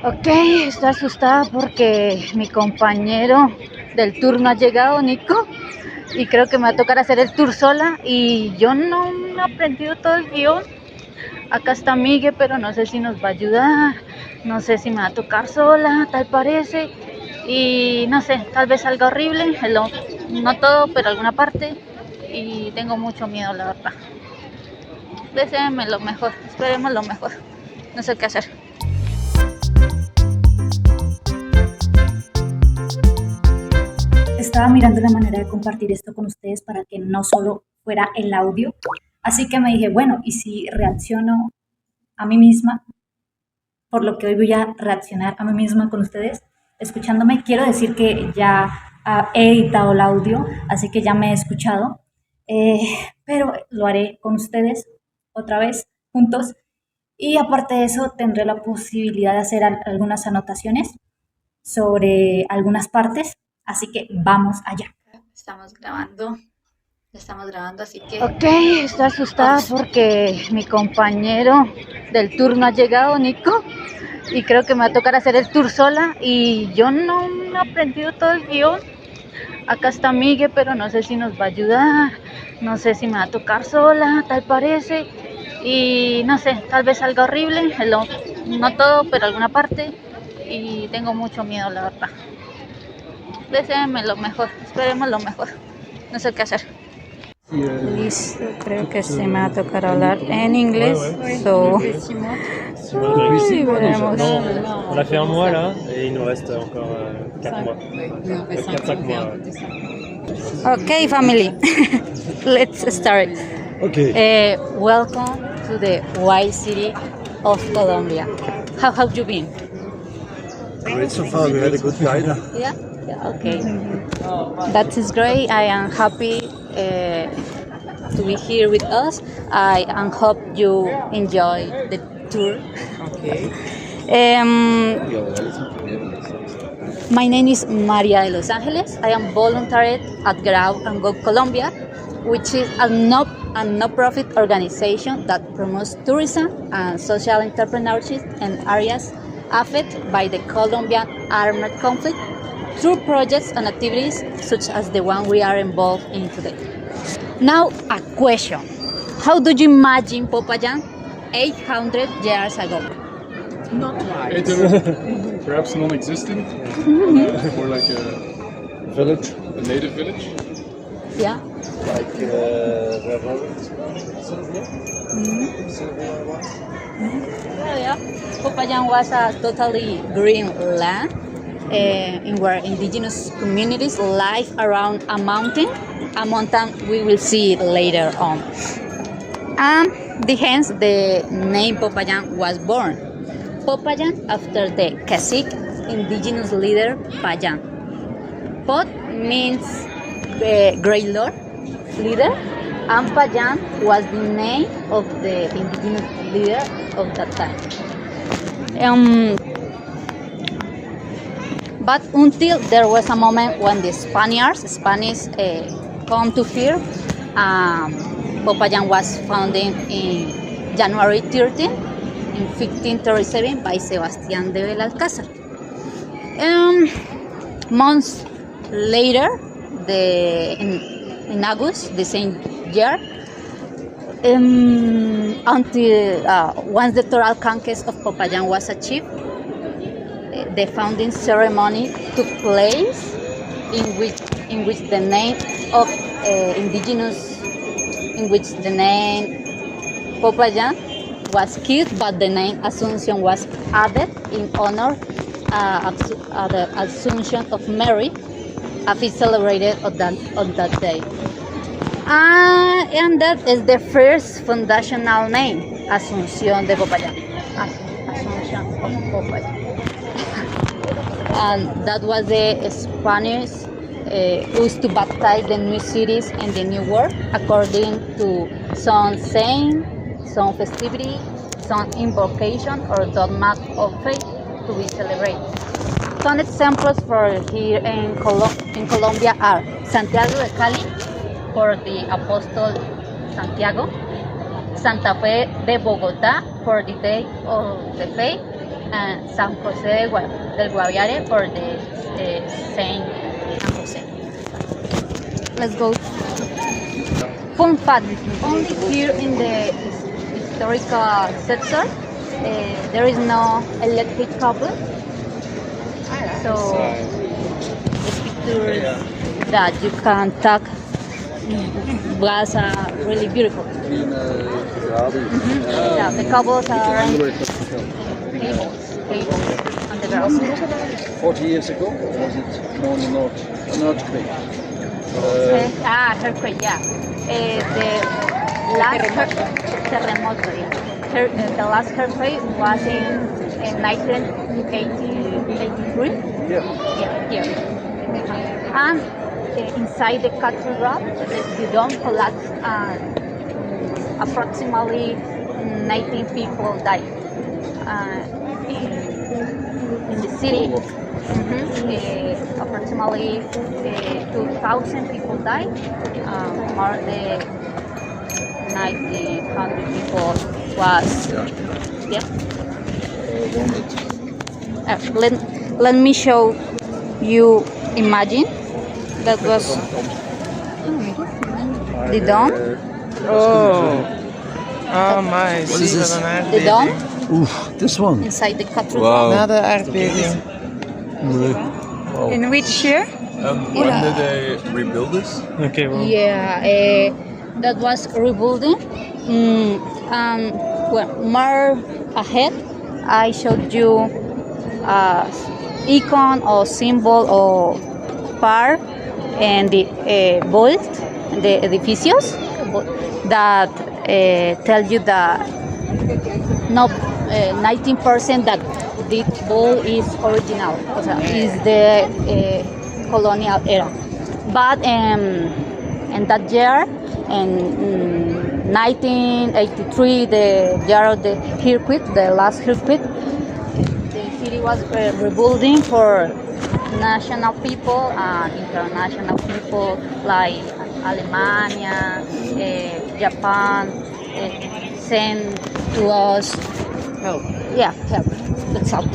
Ok, estoy asustada porque mi compañero del tour no ha llegado, Nico, y creo que me va a tocar hacer el tour sola y yo no he aprendido todo el guión. Acá está Migue, pero no sé si nos va a ayudar, no sé si me va a tocar sola, tal parece, y no sé, tal vez salga horrible, no todo, pero alguna parte, y tengo mucho miedo, la verdad. Deséenme lo mejor, esperemos lo mejor, no sé qué hacer. Estaba mirando la manera de compartir esto con ustedes para que no solo fuera el audio. Así que me dije, bueno, ¿y si reacciono a mí misma? Por lo que hoy voy a reaccionar a mí misma con ustedes, escuchándome. Quiero decir que ya he editado el audio, así que ya me he escuchado, eh, pero lo haré con ustedes otra vez, juntos. Y aparte de eso, tendré la posibilidad de hacer algunas anotaciones sobre algunas partes, así que vamos allá. Estamos grabando, así que... Ok, estoy asustada porque mi compañero del tour no ha llegado, Nico, y creo que me va a tocar hacer el tour sola y yo no he aprendido todo el guión. Acá está Migue, pero no sé si nos va a ayudar, no sé si me va a tocar sola, tal parece, y no sé, tal vez salga horrible, no todo, pero alguna parte, y tengo mucho miedo, la verdad. Deséenme lo mejor, esperemos lo mejor, no sé qué hacer. Listo, creo que se me va a tocar hablar en inglés. Ay, veremos. On a fait un mois là, et il nous reste encore 4 mois. 4-5 mois. Okay, family, let's start. Okay. Welcome to the white city of Colombia. How have you been? Great so far, we had a good guide. Yeah, okay. That is great. I am happy to be here with us. I hope you enjoy the tour. Okay. My name is Maria de Los Angeles. I am voluntary at Grau and Go Colombia, which is a non-profit organization that promotes tourism and social entrepreneurship in areas affected by the Colombian armed conflict through projects and activities such as the one we are involved in today. Now, a question. How do you imagine Popayan 800 years ago? Not right. Perhaps non-existent, or like a Village. a native village. Yeah. Like Yeah. Popayan was a totally green land in where indigenous communities live around a mountain we will see later on. And hence the name Popayan was born. Popayan after the cacique indigenous leader Payan. Pot means great lord, leader, and Payan was the name of the indigenous leader of that time. But until there was a moment when the Spanish come to here, Popayan was founded in January 13, in 1537 by Sebastián de Belalcázar. Months later, in August the same year, until once the total conquest of Popayan was achieved, the founding ceremony took place, in which the name of Popayan was kept, but the name Asunción was added in honor of the Assumption of Mary, a feast celebrated on that day. And that is the first foundational name, Asunción de Popayan. Asunción of Popayan. And that was the Spanish used to baptize the new cities and the new world according to some saint, some festivity, some invocation or dogma of faith to be celebrated. Some examples for here in Colombia are Santiago de Cali for the Apostle Santiago, Santa Fe de Bogotá for the Day of the Faith, San José del Guaviare for the Saint San Jose. Let's go. Fun fact: only here in the historical sector there is no electric cable, so the pictures that you can take was really beautiful. Yeah, the cables are cables on the ground. 40 years ago, or was it more an earthquake? Earthquake, yeah. The last terremoto, yeah. The last earthquake was in 1983. Yeah. Yeah, here. And inside the cathedral, the dome collapsed and approximately 19 people died. In the city, approximately 2,000 people died. More than 1,900 people was let me show you. Imagine that was the dome. Oh my! What is this? The dome Oof, this one. inside the cathedral. Wow. Another aardbeving. In which year? When did they rebuild this? Okay, well. Yeah, that was rebuilding. Well, more ahead, I showed you icon or symbol or part and the vault, the edificios that tell you that no 19% that this ball is original, is the colonial era. But in that year, in 1983, the year of the earthquake, the last earthquake, the city was rebuilding for national people and international people like Alemania, Japan, sent to us help. Yeah, help. Let's help.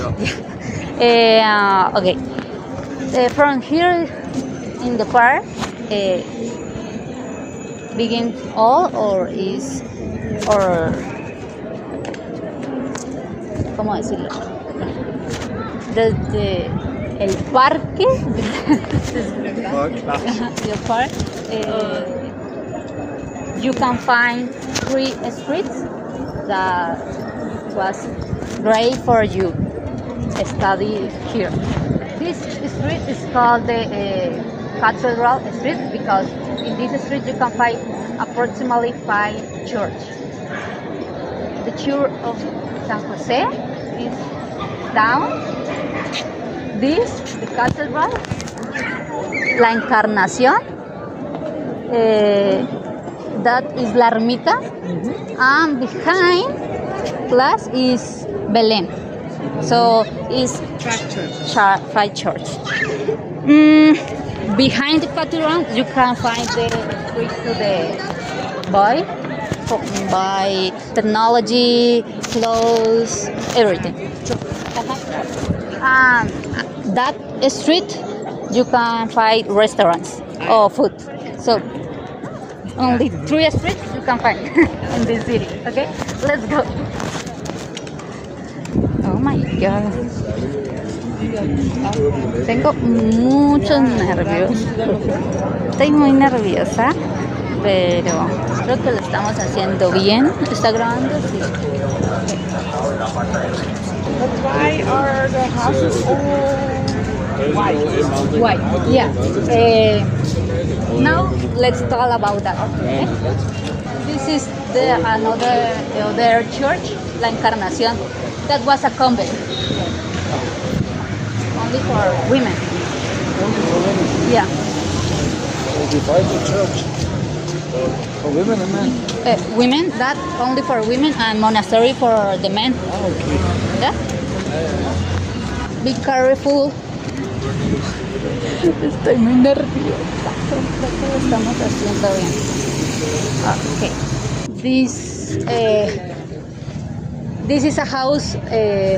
Okay. From here in the park, begins all or is or ¿cómo decirlo? Desde el parque, the park, you can find 3 streets that was great for you study here. This street is called the Cathedral Street because in this street you can find approximately 5 churches. The church of San Jose is down. This, the cathedral, La Encarnación, that is La Ermita, and behind class is Belén. So it's 5 churches. Behind the cathedral, you can find the street to the buy technology, clothes, everything. And that street, you can find restaurants or food. So only 3 streets you can find in this city. Okay, let's go. Oh my God. Tengo muchos nervios. Estoy muy nerviosa, pero creo que lo estamos haciendo bien. ¿Está grabando? Sí. But why are the houses all white? White, yeah. Now let's talk about that. Okay? This is the other church, La Encarnación. That was a convent. Only for women. Yeah. They divide the church for women and men. Women, that only for women, and monastery for the men. Oh, okay. Yeah? Be careful. Estoy muy nerviosa. Creo que lo estamos haciendo bien. Okay. This this is a house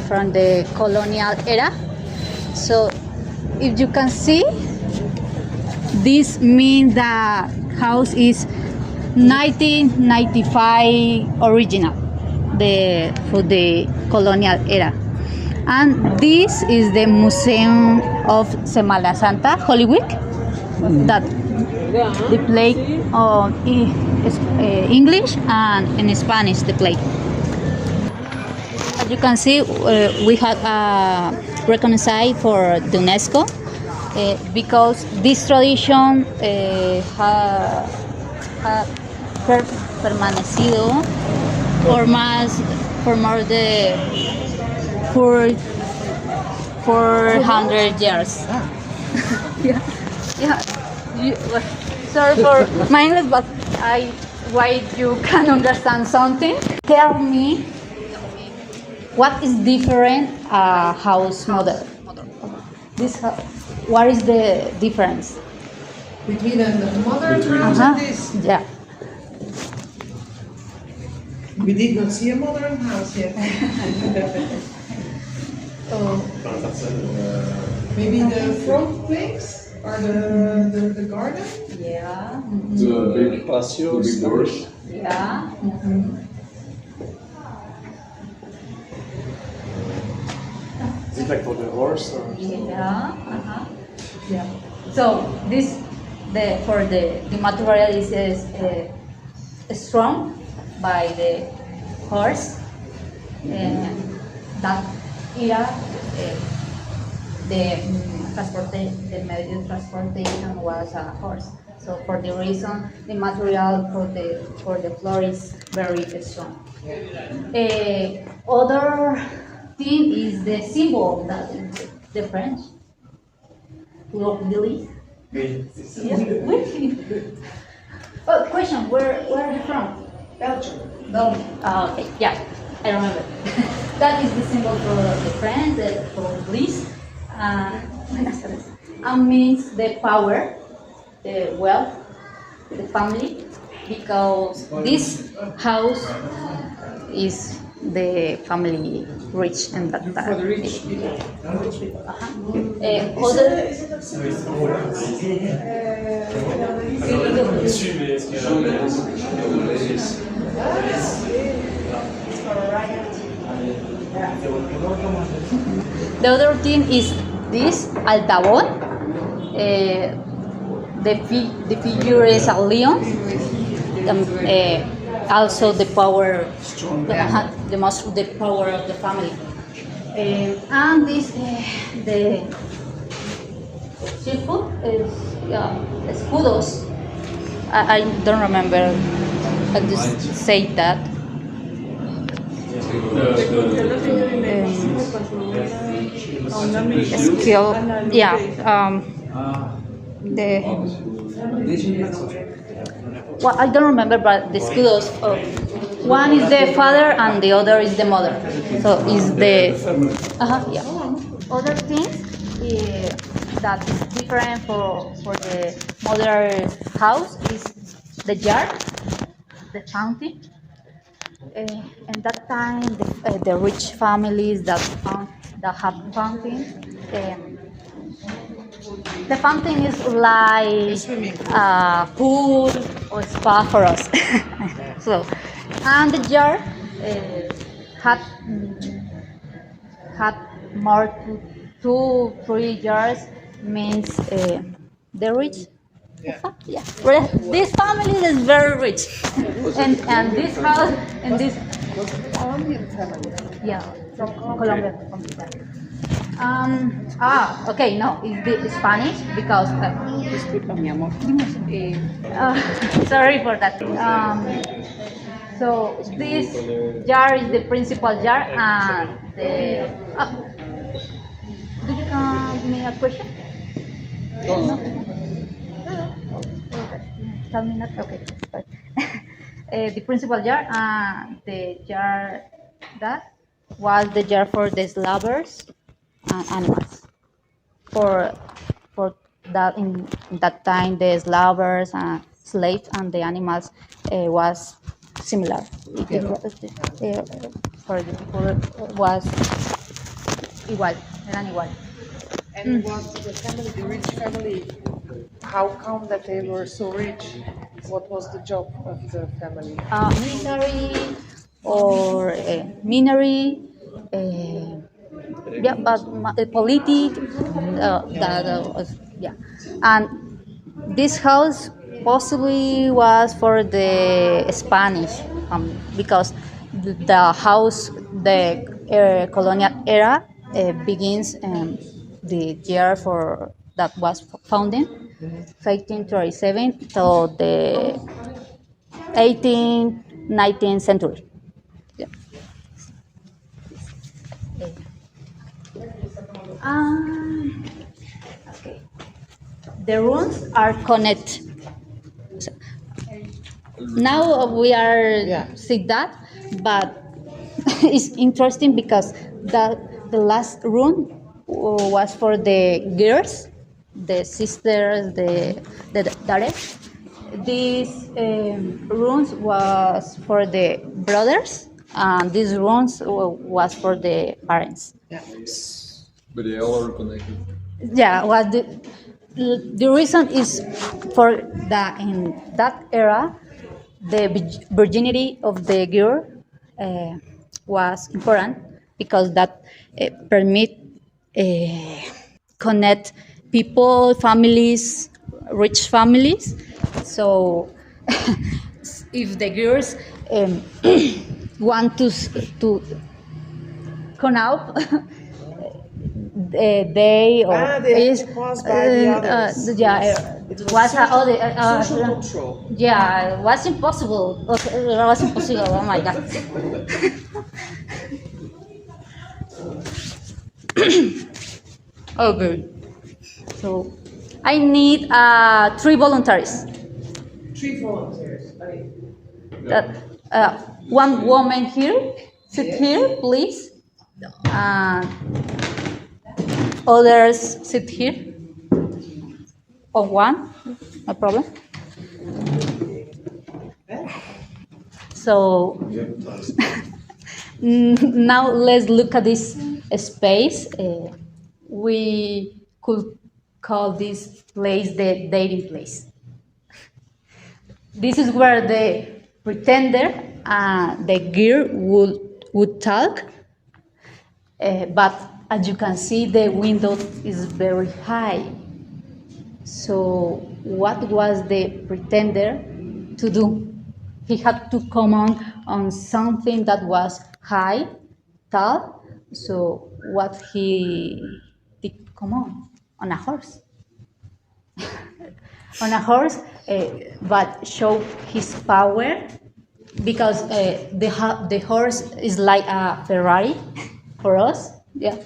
from the colonial era. So if you can see, this means the house is 1995 original, for the colonial era. And this is the Museum of Semana Santa, Holy Week, that they play on English and in Spanish they play. As you can see, we have recognized for the UNESCO because this tradition ha permanecido for more than 400 years. Yeah. Sorry for my English, but why you can understand something. Tell me what is different house model. What is the difference Between the modern house and this. Yeah. We did not see a modern house yet. Maybe the front place or the garden? Yeah. The big patio storage. Yeah. Is it like for the horse or? Yeah. Yeah. So for the material is strong by the horse, and that era the medium transportation was a horse. So for the reason the material for the floor is very strong. Other thing is the symbol that the French. Really? Oh, question, where are you from? Belgium. Belgium. Oh, okay, yeah, I remember. That is the symbol for the friend, for police. And means the power, the wealth, the family, because this house is the family rich and that time. For the rich people. The other thing is this altavoz. The figure is a lion. Also the power, the power of the family. And this the circle is escudos. I don't remember how to say that. Skill, yeah. Well, I don't remember, but the escudos. One is the father and the other is the mother. So is the yeah. Other things that is different for the modern house is the jar, the fountain. And that time, the rich families that have fountain. The fountain is like a pool or spa for us. So, and the jar had more 2-3 jars means the rich. Yeah, this family is very rich, and this house and this Colombian family. yeah from Colombia. Okay, no, it's the Spanish because Disculpa, mi amor. sorry for that. So this jar is the principal jar, and the do you give me a question? No. Tell me not. Okay. The principal jar, the jar that was the jar for the slavers and animals. For that in that time, the slavers and slaves and the animals was similar. for the people was igual, eran igual. And was the family, the rich family, how come that they were so rich? What was the job of the family? Military or minery, yeah, but politic, yeah. And this house possibly was for the Spanish, because the house, the colonial era, begins the year for that was founded, 1537 to the 18th, 19th century. Yeah. Okay. The rooms are connected. So, now we are see that, but it's interesting because the last room was for the girls, the sisters, the daughters. These rooms was for the brothers, and these rooms was for the parents. But they all are connected. Yeah, well, the reason is for that in that era, the virginity of the girl was important because that permit connect people, families, rich families. So if the girls want to come out, they or They is have to pass by the others. yeah, It was social control. yeah, it was impossible. Okay, it was impossible. Oh my god. Okay, so I need 3 voluntaries. 3 volunteers. That one woman here, sit here, please. Others sit here. Or one, no problem. So now let's look at this space. We could call this place the dating place. This is where the pretender and the girl would talk, but as you can see, the window is very high. So what was the pretender to do? He had to come on something that was high, tall. So what he did come on a horse. On a horse, but show his power because the horse is like a Ferrari for us. Yeah,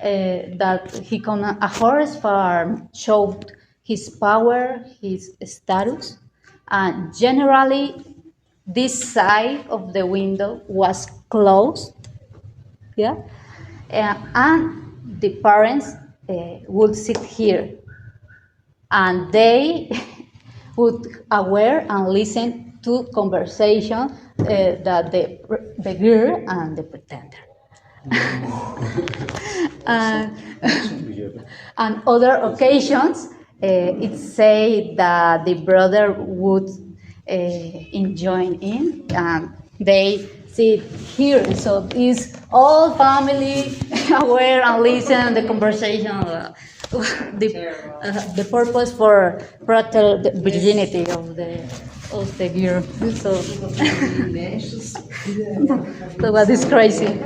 that he come a horse farm showed his power, his status, and generally this side of the window was closed. Yeah, and the parents would sit here, and they would aware and listen to conversation that the girl and the pretender. And other occasions, it say that the brother would join in, and they sit here. So is all family aware and listen the conversation. The purpose for protect the virginity of the girl. So, so what is crazy?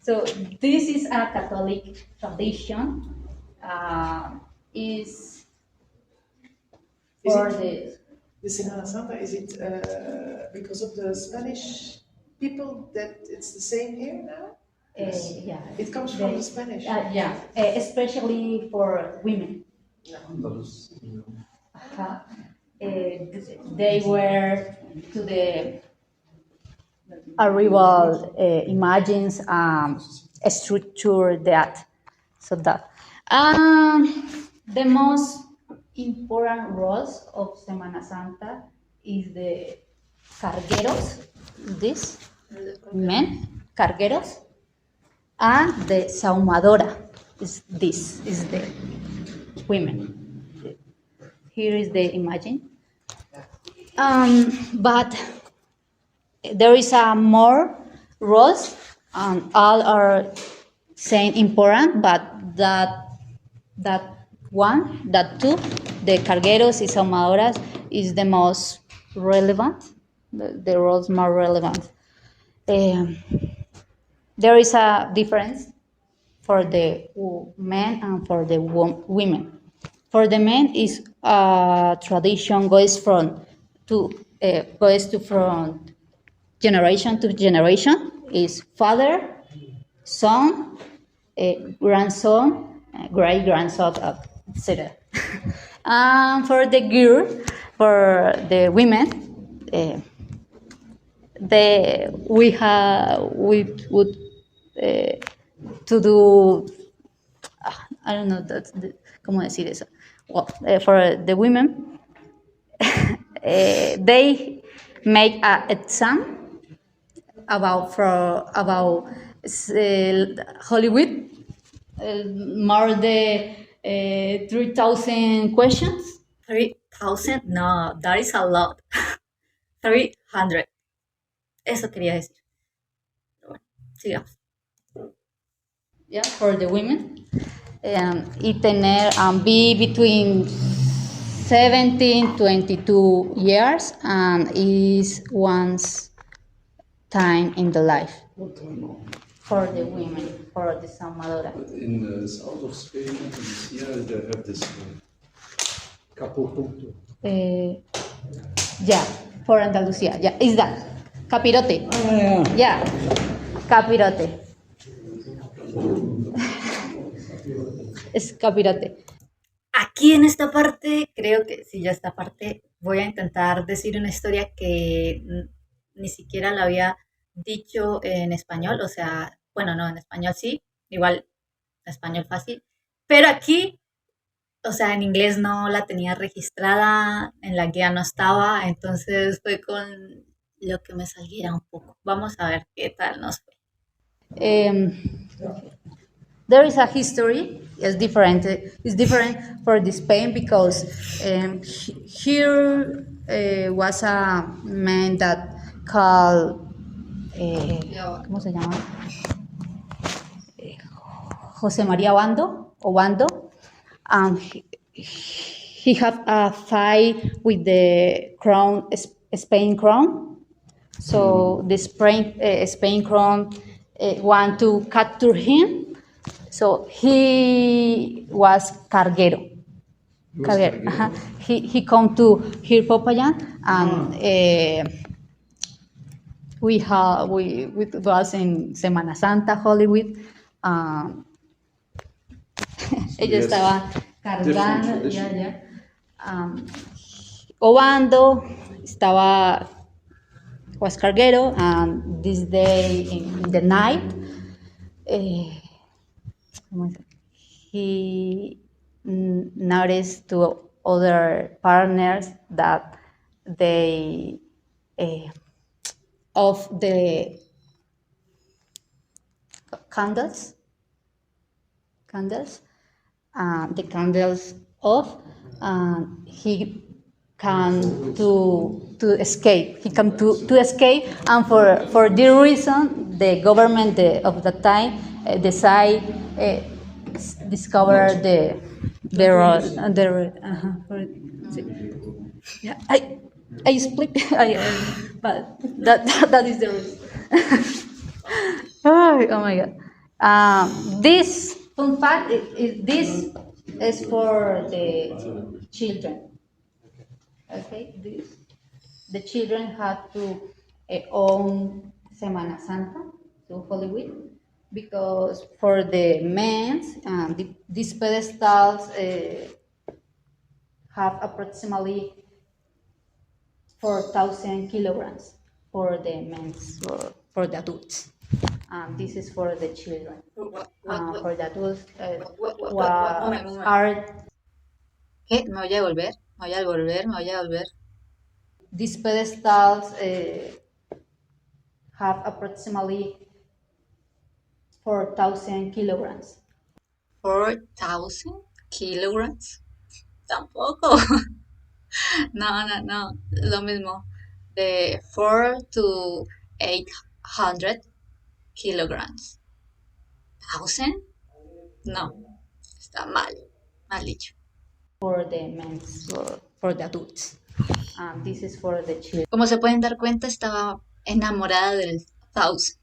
So this is a Catholic tradition. Is for the Semana Santa, is it because of the Spanish people that it's the same here now? yeah. It comes from the Spanish. Yeah, especially for women. They were to the a rival imagines a structure that. So that. The most important roles of Semana Santa is the cargueros, this men, cargueros, and the saumadora is this is the women. Here is the imagine. But there is a more roles, all are saying important, but that two, the cargueros y saumadoras is the most relevant, the roles more relevant. There is a difference for the men and for the women. For the men, is tradition goes from generation to generation. Is father, son, grandson, great grandson, etc. And for the girl, for the women, we would to do. I don't know cómo decir eso. Well, for the women, they make an exam about Hollywood, more than 3,000 questions. 3,000? No, that is a lot. 300. Eso quería decir. Pero bueno, sigamos. Yeah, for the women. Y tener be between 17 22 years and is once time in the life. What time? For the women, for the Salvadora. In the south of Spain, Andalusia, they have this capopunto. Yeah, for Andalucía. Yeah, is that capirote? Yeah, capirote. Es capirote. Aquí en esta parte, creo que sí, ya esta parte, voy a intentar decir una historia que ni siquiera la había dicho en español, o sea, bueno, no, en español sí, igual en español fácil, pero aquí, o sea, en inglés no la tenía registrada, en la guía no estaba, entonces fue con lo que me saliera un poco. Vamos a ver qué tal nos fue. There is a history. It's different. It's different for the Spain because here was a man that called ¿cómo se llama? José María Obando. He had a fight with the crown, Spain crown. So the Spain crown want to capture him. So he was carguero. He come to here Popayan and we was in Semana Santa, Hollywood. Ella estaba cargando, Obando was carguero, and this day in the night, he noticed to other partners that they of the candles, the candles off, and he can to escape. He come to escape, and for this reason, the government of the time decide discover the yeah. I split. But that is the reason. Oh my God. This fun fact this is for the children. Okay, the children had to own Semana Santa to Hollywood because for the men these pedestals have approximately 4,000 kilograms. for the men's, for the adults. This is for the children. For the adults, are. ¿Qué? Me voy a volver, me voy a volver, me voy a volver. These pedestals have approximately 4,000 kilograms. 4,000 kilograms? Tampoco. No, lo mismo. De 4 to 800 kilograms. ¿1,000? No, está mal dicho. For the men's, for the adults. This is for the children. Como se pueden dar cuenta, estaba enamorada del 1,000,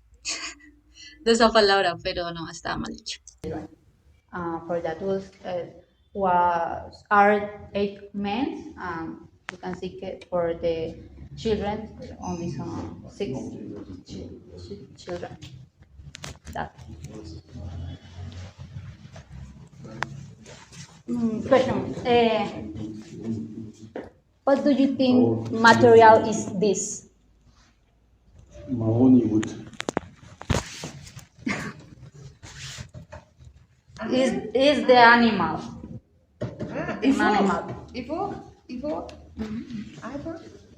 de esa palabra, pero no, estaba mal dicho. For the adults, are 8 men. You can see that for the children, only some 6 children. That. Question. What do you think material is this? Mahogany wood. Is the animal. Animal. Ivo? Ivor?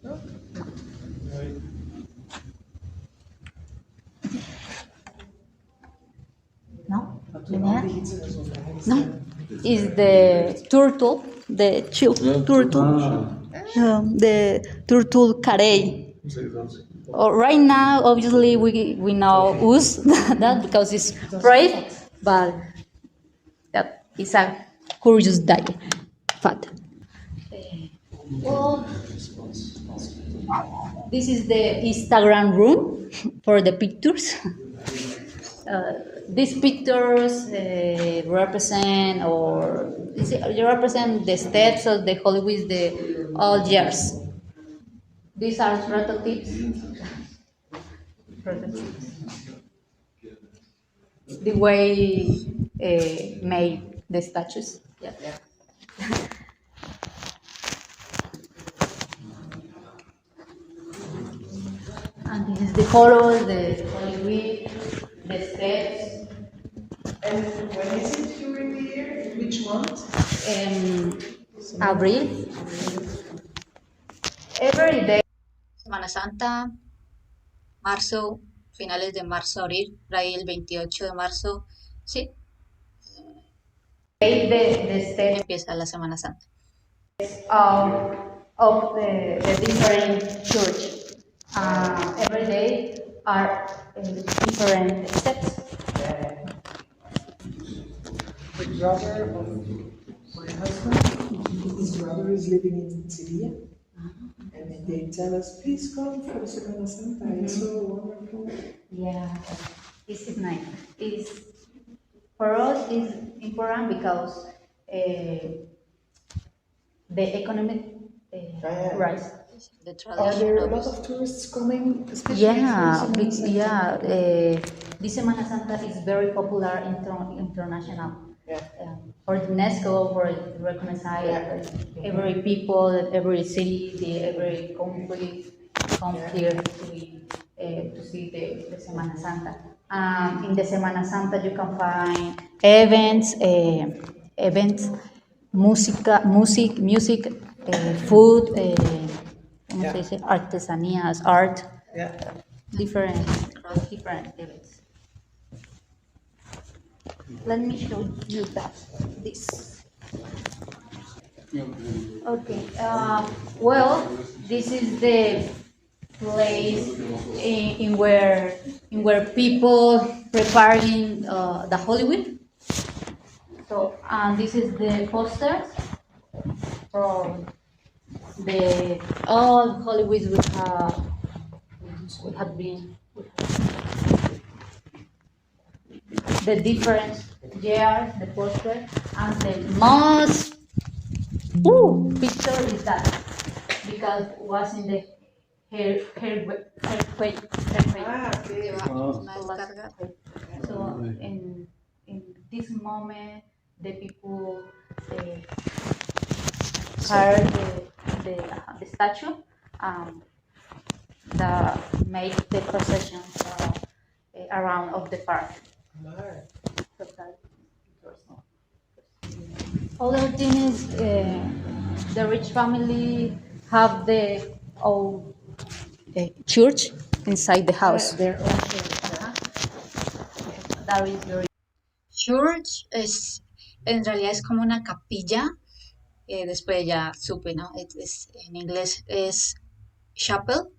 No? No? No. Is the turtle, the turtle, the turtle carey. Right now, obviously, we know us that because it's brave, but that is a curious fact. Well, this is the Instagram room for the pictures. These pictures represent the steps of the Hollywood all years. These are prototypes. The way made the statues. Yeah. And this is the colors, the Hollywood, the steps. And when is it during the year? Which month? Abril. Every day. Semana Santa, marzo, finales de marzo, abril, por ahí el 28 de marzo, sí. De empieza la Semana Santa. Of the different church. Every day are different steps. The brother of my husband, his brother is living in Sevilla. And they tell us, please come for the Semana Santa. It's so wonderful. Yeah, it's nice. For us, it's important because the economic rise. The Are there a lot of tourists coming, especially for Semana Santa? This Semana Santa is very popular international. Yeah. For UNESCO, for recognized every people, every city, every country come here to see the Semana Santa. In the Semana Santa, you can find events, music, food, ¿cómo se dice? Artesanías, art, different events. Let me show you this. Okay. Well, this is the place in where people preparing the Hollywood. So, this is the posters from the all Hollywood we have been. The different years, the poster, and the most picture is that because it was in the earthquake. So in this moment, the people heard the statue. that make the procession around of the park. So that- Other thing is the rich family have the old church inside the house. Their own church. That is very Church en realidad es como una capilla. Después ya supe, ¿no? En inglés es chapel.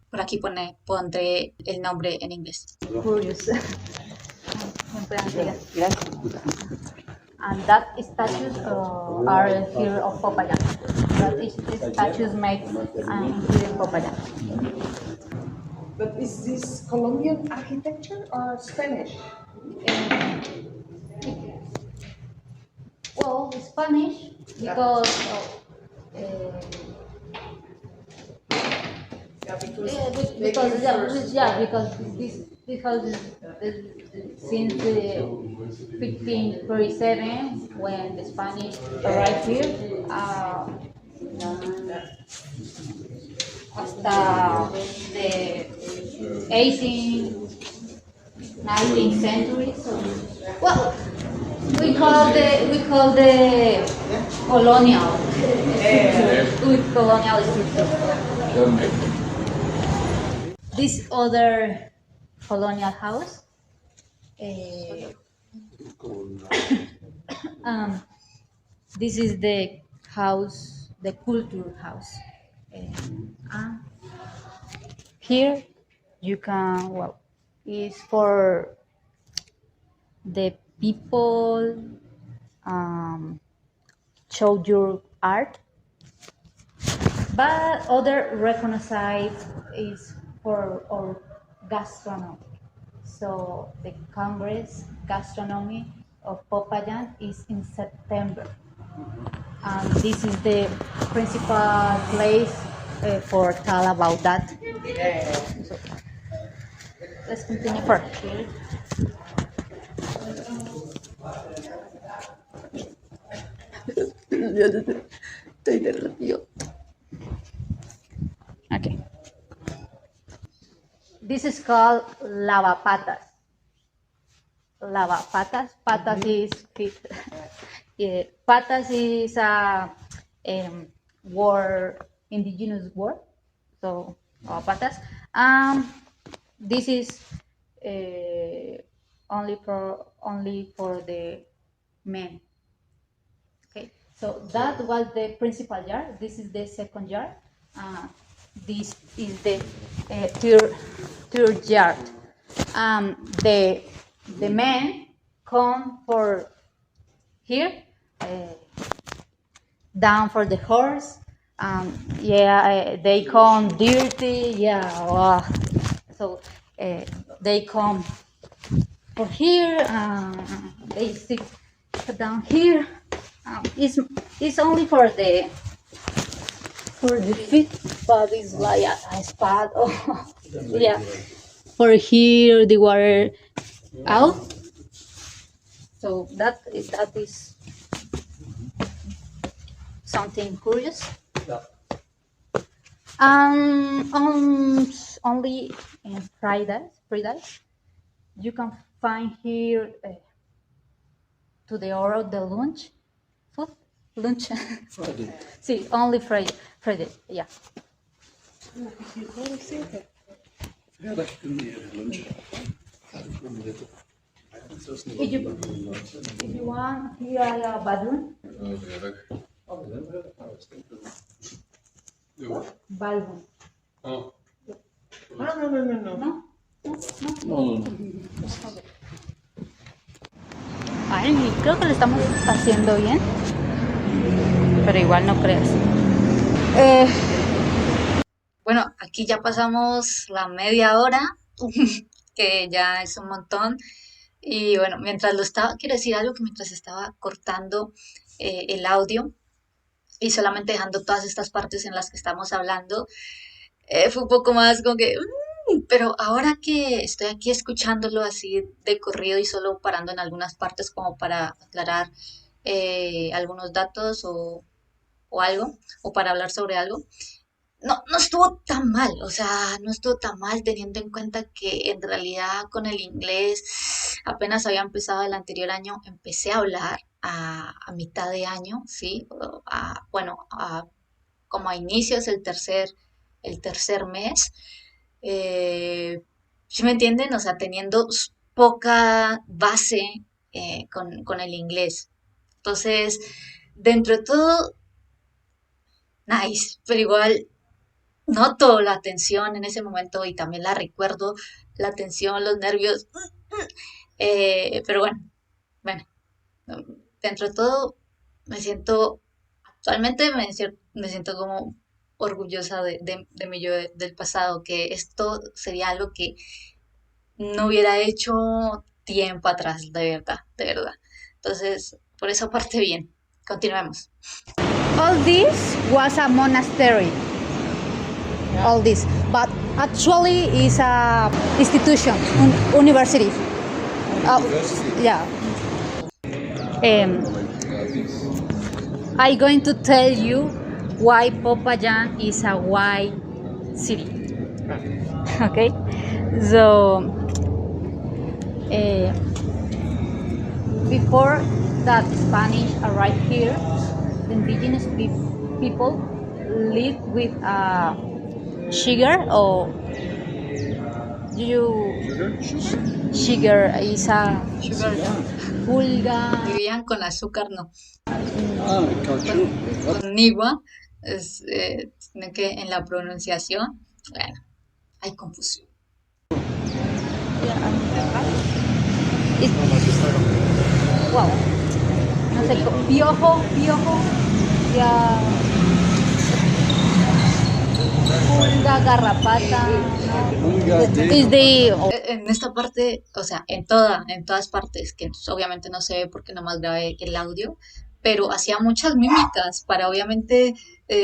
Por aquí pondré el nombre en inglés. curious. And that statues are here of Popayán. That is the statues made here in Popayán. But is this Colombian architecture or Spanish? Well, Spanish because because this house is since 1537 when the Spanish arrived here hasta the 18th, 19th century. So, well, we call the colonial with colonial structure. This other colonial house, this is the house, the culture house. Here you can, well, it's for the people show your art, but other recognized is for our gastronomy. So the Congress Gastronomy of Popayán is in September. And this is the principal place for tell about that. So, let's continue for here. Estoy derretido. Okay. This is called lavapatas. Lavapatas. Patas is feet. Yeah, patas is a word, indigenous word. So lavapatas. This is only for the men. Okay. So that was the principal jar. This is the second jar. This is the third jar. The men come for here, down for the horse. They come dirty. So they come for here. They sit down here. It's only for the feet, but it's like a spot. For here the water out. So that is something curious. Only in Fridays, you can find here to the hour of the lunch. Sí, only Friday, yeah. If you want, here I have a bathroom. Balloon. Oh. No. No. Ay, creo que lo estamos haciendo bien, pero igual no creas. Bueno, aquí ya pasamos la media hora, que ya es un montón. Y bueno, quiero decir algo que mientras estaba cortando el audio y solamente dejando todas estas partes en las que estamos hablando, fue un poco más como que, pero ahora que estoy aquí escuchándolo así de corrido y solo parando en algunas partes como para aclarar algunos datos o algo, o para hablar sobre algo, no estuvo tan mal, o sea, no estuvo tan mal teniendo en cuenta que en realidad con el inglés apenas había empezado el anterior año, empecé a hablar a mitad de año, ¿sí? Como a inicios el tercer mes, ¿sí me entienden? O sea, teniendo poca base con el inglés. Entonces, dentro de todo, nice, pero igual noto la tensión en ese momento y también la recuerdo, la tensión, los nervios. Pero bueno, dentro de todo me siento, actualmente me siento como orgullosa de mi yo del pasado, que esto sería algo que no hubiera hecho tiempo atrás, de verdad, de verdad. Entonces, por esa parte bien. Continuemos. All this was a monastery. All this, but actually is a institution, university. Yeah. I'm going to tell you why Popayan is a white city. Okay, so before that Spanish arrived here, the indigenous people lived with sugar or sugar is a pulga. Vivían con azúcar, no. Con nigua, sino que en la pronunciación, bueno, hay confusión. Wow. No sé, piojo, ya. Pulga, garrapata, en esta parte, o sea, en todas partes, que obviamente no se ve porque nomás grabé el audio, pero hacía muchas mímicas para obviamente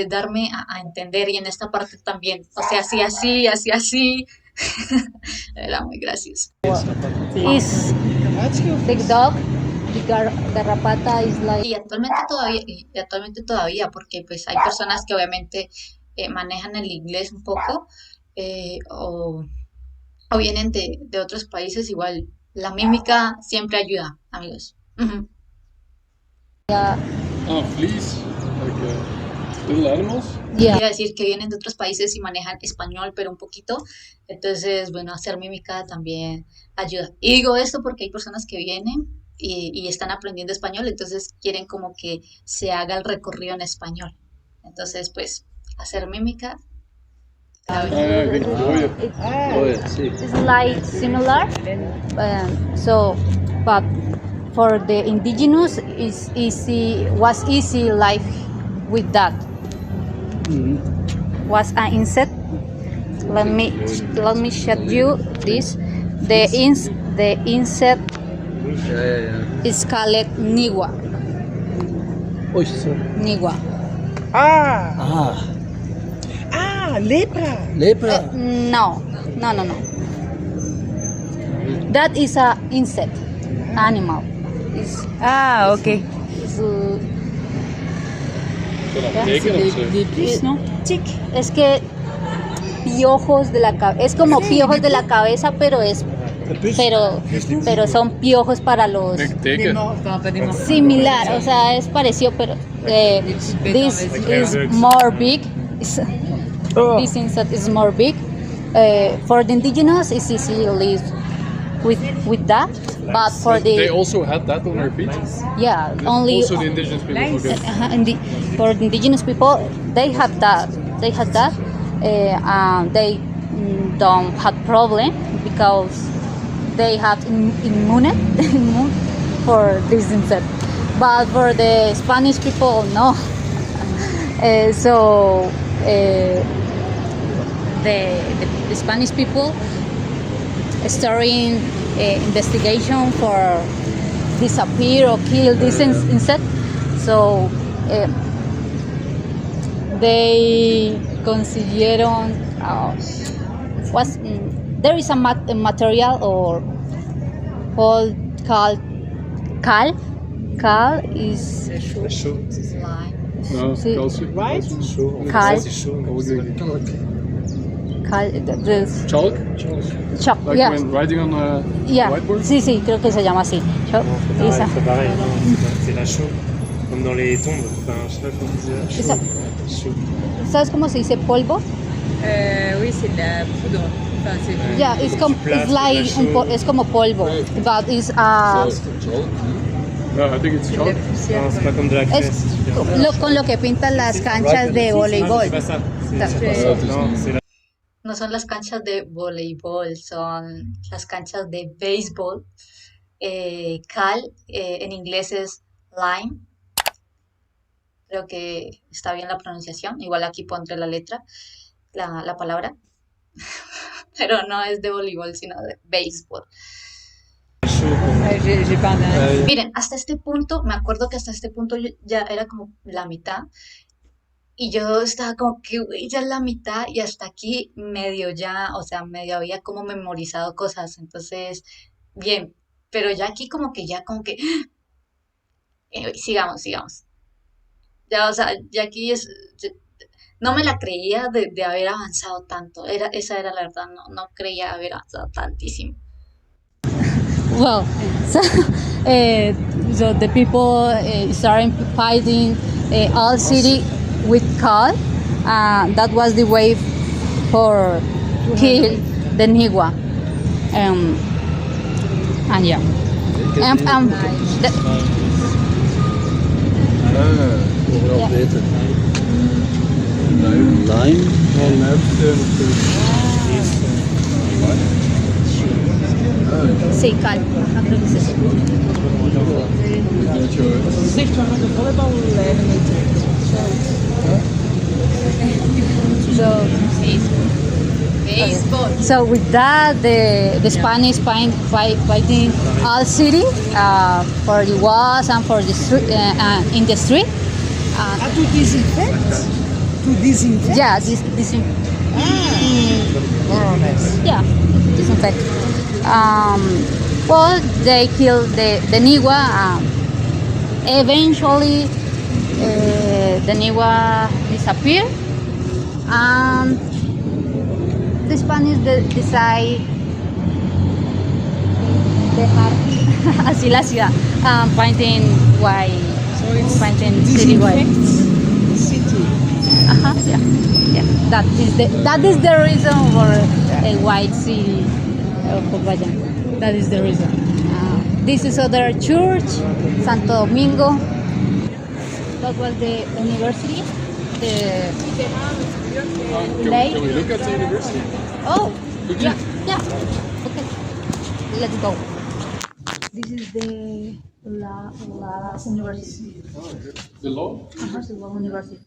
darme a entender, y en esta parte también, o sea, así, era muy gracioso. Is the dog, garrapata is like... Y actualmente todavía, porque pues hay personas que obviamente manejan el inglés un poco, o vienen de otros países, igual la mímica siempre ayuda, amigos. Uh-huh. Fleas, like little animals. Yeah. Quiero decir que vienen de otros países y manejan español, pero un poquito. Entonces, bueno, hacer mímica también ayuda. Y digo esto porque hay personas que vienen y están aprendiendo español, entonces quieren como que se haga el recorrido en español. Entonces, pues, hacer mímica. It's like similar, but for the indigenous was easy life with that. Was an insect. Let me show you this. The insect is called nigua. Nigua. Lepra. No. That is a insect, animal. Okay. Es que piojos de la cabeza, es como piojos de la cabeza, pero son piojos para los similar, o sea, es parecido, pero this is more big. This insect is more big. For the indigenous, it's easy to live with that, but for They also had that on their feet. yeah, only Also the indigenous people who did. for the indigenous people, they had that. They don't have problem because they have immune for this insect. But for the Spanish people, no. The Spanish people starting investigation for disappear or kill this insect. So they consiguieron there is a material or called cal is slime. No, Sí. calcium. Right? Cal. Chalk? Chalk, Like yeah. when writing on a Yeah. whiteboard? Sí, sí, creo que se llama así. Chalk. Esa. C'est pareil, non, c'est la chaux. Comme dans les tombes. Enfin, je sais pas comment on disait la Esa- chaux. Chaux. ¿Sabes cómo se dice polvo? Oui, c'est de la poudre. Enfin, c'est Yeah, it's, it's like es como polvo, but it's No, I think it's chalk. Non, c'est pas comme de la es craie. con lo que pintan las canchas de Non, voleibol. c'est pas ça. Ça. Non, c'est la... No son las canchas de voleibol, son las canchas de béisbol. Cal, en inglés es lime. Creo que está bien la pronunciación. Igual aquí pondré la letra, la palabra. Pero no es de voleibol, sino de béisbol. j'ai pas un... Miren, hasta este punto, me acuerdo que hasta este punto ya era como la mitad. Y yo estaba como que, güey, ya es la mitad y hasta aquí medio ya, o sea, medio había como memorizado cosas. Entonces, bien, pero ya aquí como que sigamos, sigamos. Ya, o sea, ya aquí no me la creía de haber avanzado tanto. Esa era la verdad, no creía haber avanzado tantísimo. Well, so the people started fighting all city with car. That was the way for kill the Nigua. And yeah. Overal beter. Lime. Sí, cal. Creo que es eso. Zegt waar de volleyballijnen mee trekt. So with that, the Spanish fighting all city for the walls and for the street, in the street. To disinfect? To disinfect? Yeah, More or less. yeah, disinfect. Well, they killed the Nigua. Eventually, the Nigua disappeared, and the Spanish decide dejar así la ciudad, painting white, So it's painting city white. disinfect the city. Yeah. That is the reason for a white city of Popayán. That is the reason. This is other church, Santo Domingo. That was the university. Can we look at the university? Oh, yeah. Okay, let's go. This is the La University. The law? The La University.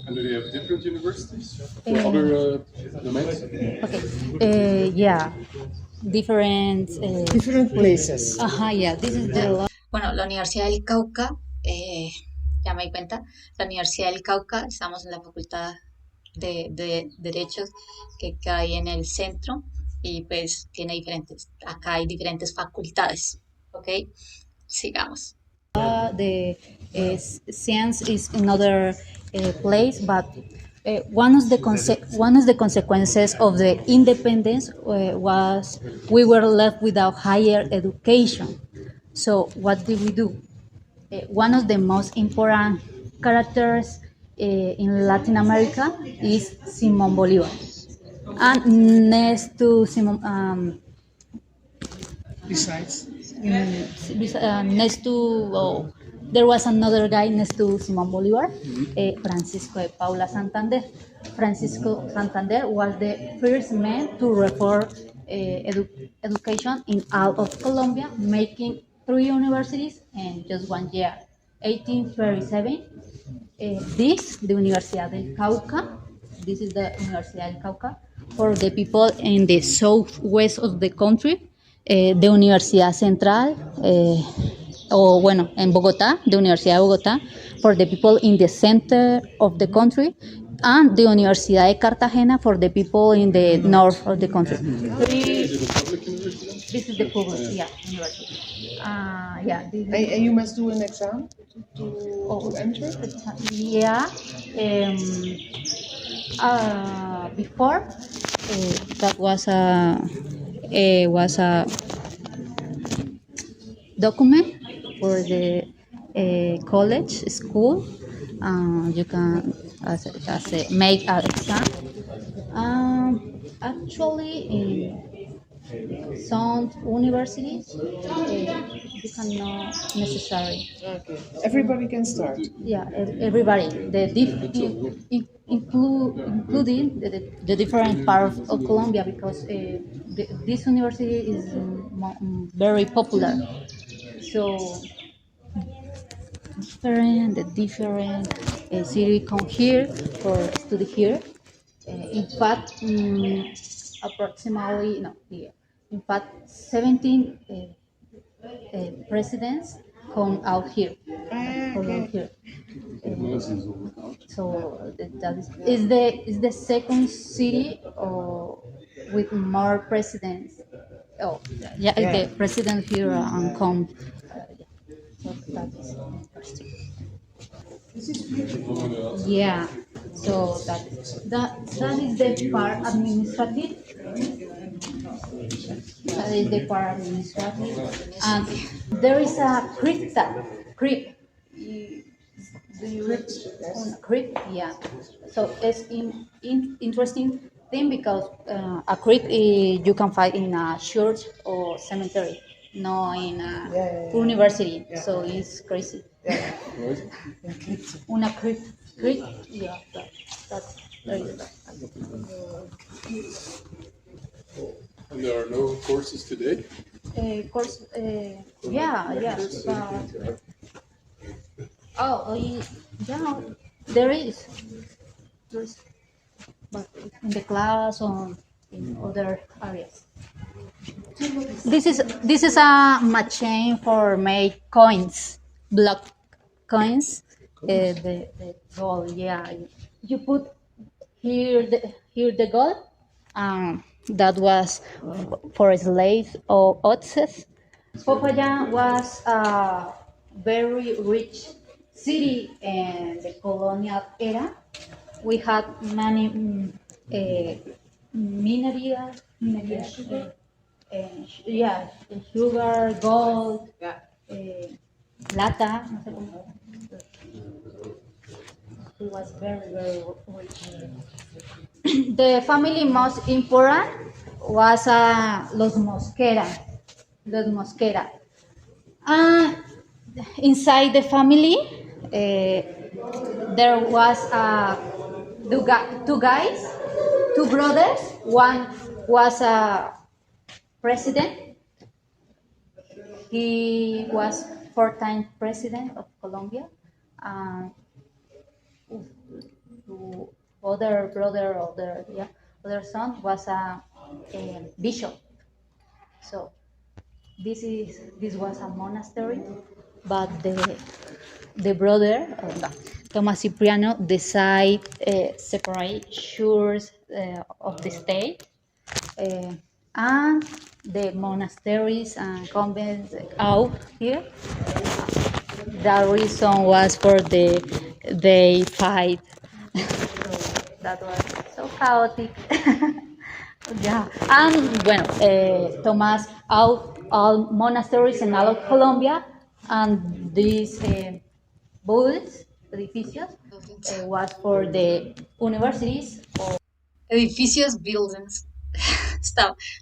And do they have different universities for other domains? Okay. Yeah. Different. Different places. Yeah. This is the. Bueno, la Universidad del Cauca. Ya me di cuenta. La Universidad del Cauca. Estamos en la Facultad de Derechos que hay en el centro. Y pues tiene acá hay diferentes facultades, ¿ok? Sigamos. The science is another place, but one of the consequences of the independence was we were left without higher education. So what did we do? One of the most important characters in Latin America is Simón Bolívar. And next to Simon, Besides. next to there was another guy next to Simón Bolívar, Francisco de Paula Santander. Francisco Santander was the first man to reform education in all of Colombia, making 3 universities in just 1 year. 1837. The Universidad del Cauca. This is the Universidad del Cauca for the people in the southwest of the country. De Universidad Central, o bueno, en Bogotá, de Universidad de Bogotá, for the people in the center of the country. and the Universidad de Cartagena for the people in the north of the country. Is it a public university? This is the public, yeah, university. Yeah. And you must do an exam to enter? Yeah. Before that was a document for the college school. You can make an exam. Actually, in some universities, you cannot necessary. Okay. Everybody can start. Yeah, everybody, including the different part of Colombia, because this university is very popular. So the different city come here for study here. In fact, approximately no, yeah. In fact, 17 presidents come out here. So that is the second city with more presidents. Oh, yeah, the president here come. So that is interesting. Yeah. So that is the part administrative. That is the part administrative, and there is a crypt. Do you crypt? Yeah. So it's interesting thing because a crypt you can find in a church or cemetery, not in a university. So it's crazy. Una crypt, yeah. That's very good. And there are no courses today? Course, yeah. Yeah, there is, but in the class or in other areas. This is a machine for make coins, block coins. The gold, yeah. You put here the gold. That was for slaves or otzes. Popayán was a very rich city in the colonial era. We had many mineral, sugar, gold, plata. No sé cómo. It was very rich. The family most important was Los Mosquera. Inside the family, there was two guys, two brothers. One was a president. He was 4-time president of Colombia. Other brother, other son was a bishop. So this was a monastery, but the brother Thomas Cipriano decide separate churches of the state, and the monasteries and convents out here. The reason was for they fight. That was so chaotic. Yeah, and bueno, Tomás all monasteries in all of Colombia, and these buildings, edificios, was for the universities. Edificios, buildings.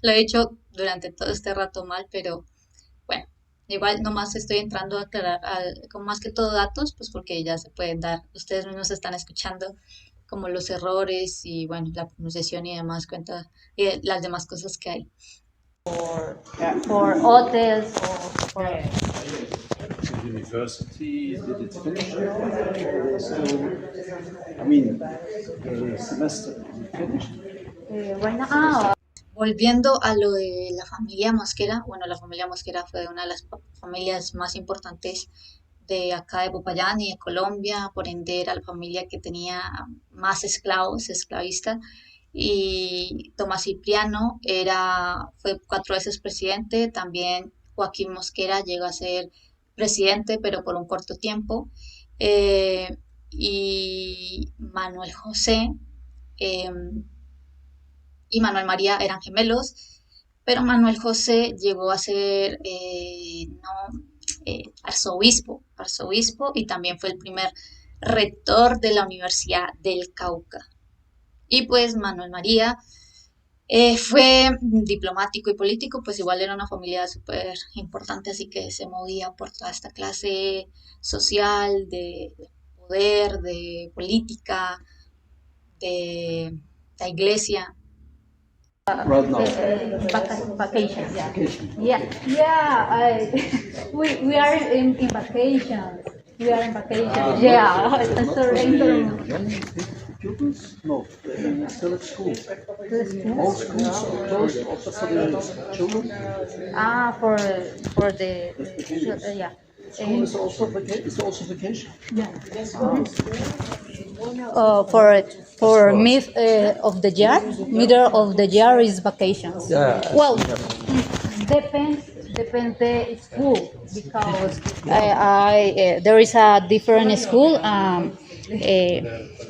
Lo he hecho durante todo este rato mal, pero bueno, igual nomás estoy entrando a aclarar con más que todo datos, pues porque ya se pueden dar, ustedes mismos están escuchando como los errores y bueno, la pronunciación y demás cuenta y las demás cosas que hay. For hotels or for University, did it finish? I mean, the semester, is it finished? right now, volviendo a lo de la familia Mosquera, bueno, la familia Mosquera fue una de las familias más importantes de acá de Popayán y de Colombia, por ende era la familia que tenía más esclavos, esclavistas. Y Tomás Cipriano fue 4 veces presidente, también Joaquín Mosquera llegó a ser presidente, pero por un corto tiempo. Eh, y Manuel José eh, y Manuel María eran gemelos, pero Manuel José llegó a ser arzobispo y también fue el primer rector de la Universidad del Cauca. Y pues Manuel María fue diplomático y político, pues igual era una familia súper importante, así que se movía por toda esta clase social, de poder, de política, de la iglesia. Vacation. Yeah. We are in vacation. We are in vacation. Yeah. Pupils? No, still at school. All schools are closed also for the children. For the yeah. School is also vacation. Yeah. For mid of the year, middle of the year is vacations. Yeah. Well, depends the school because I there is a different school.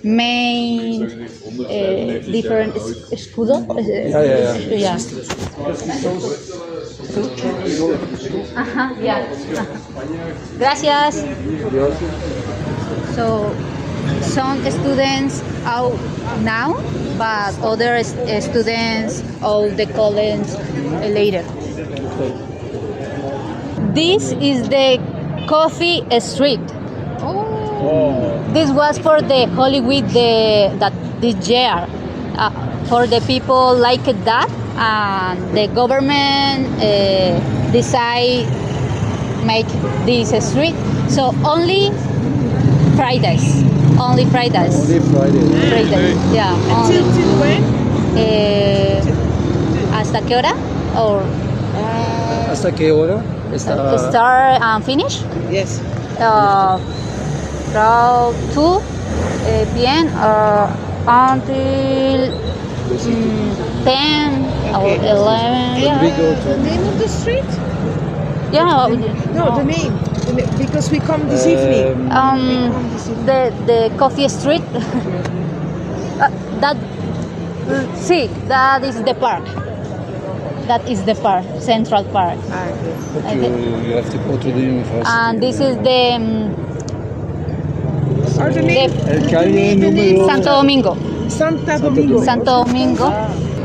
Main different school. Yeah. Yeah. Gracias. So some students out now, but other students out the college later. This is the coffee street. This was for the Holy Week that this year. For the people like that, and the government decide make this street. So only Fridays. Only Friday. Yeah. Till when? ¿Hasta qué hora? Or ¿Hasta qué hora? start and finish? Yes. From 2 p.m. Until 10 or 11. Yeah. We go to The name of the street? Yeah. No, the name. Because we come this evening. The coffee street. That is the park. That is the park, Central Park. But you have to go to the university. And this is the Or the name? Calle número Santo Domingo. Santa Domingo. Santo Domingo.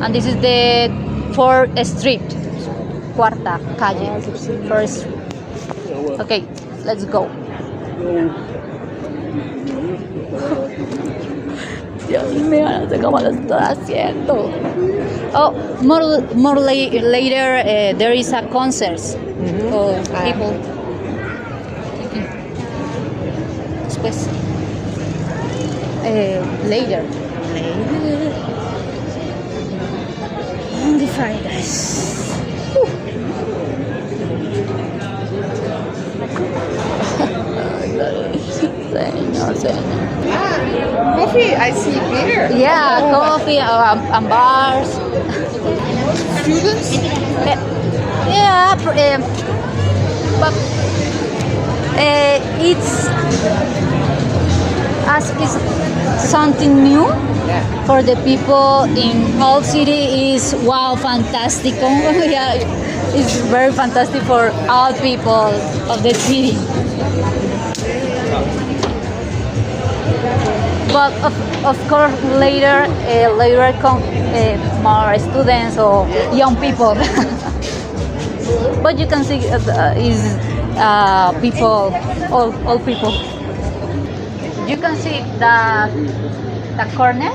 And this is the 4th Street. Cuarta calle. 4th Street. Okay, let's go. Dios mío, no sé cómo lo estoy haciendo. Oh, more later, there is a concert for people. Después. Later. Only Fridays. Señor. Coffee, I see beer. Yeah, coffee and bars. Students? Yeah, but it's something new for the people in all city. Is wow, fantastic. Yeah, it's very fantastic for all people of the city. But of course later come more students or young people. But you can see is people, all people. You can see the corner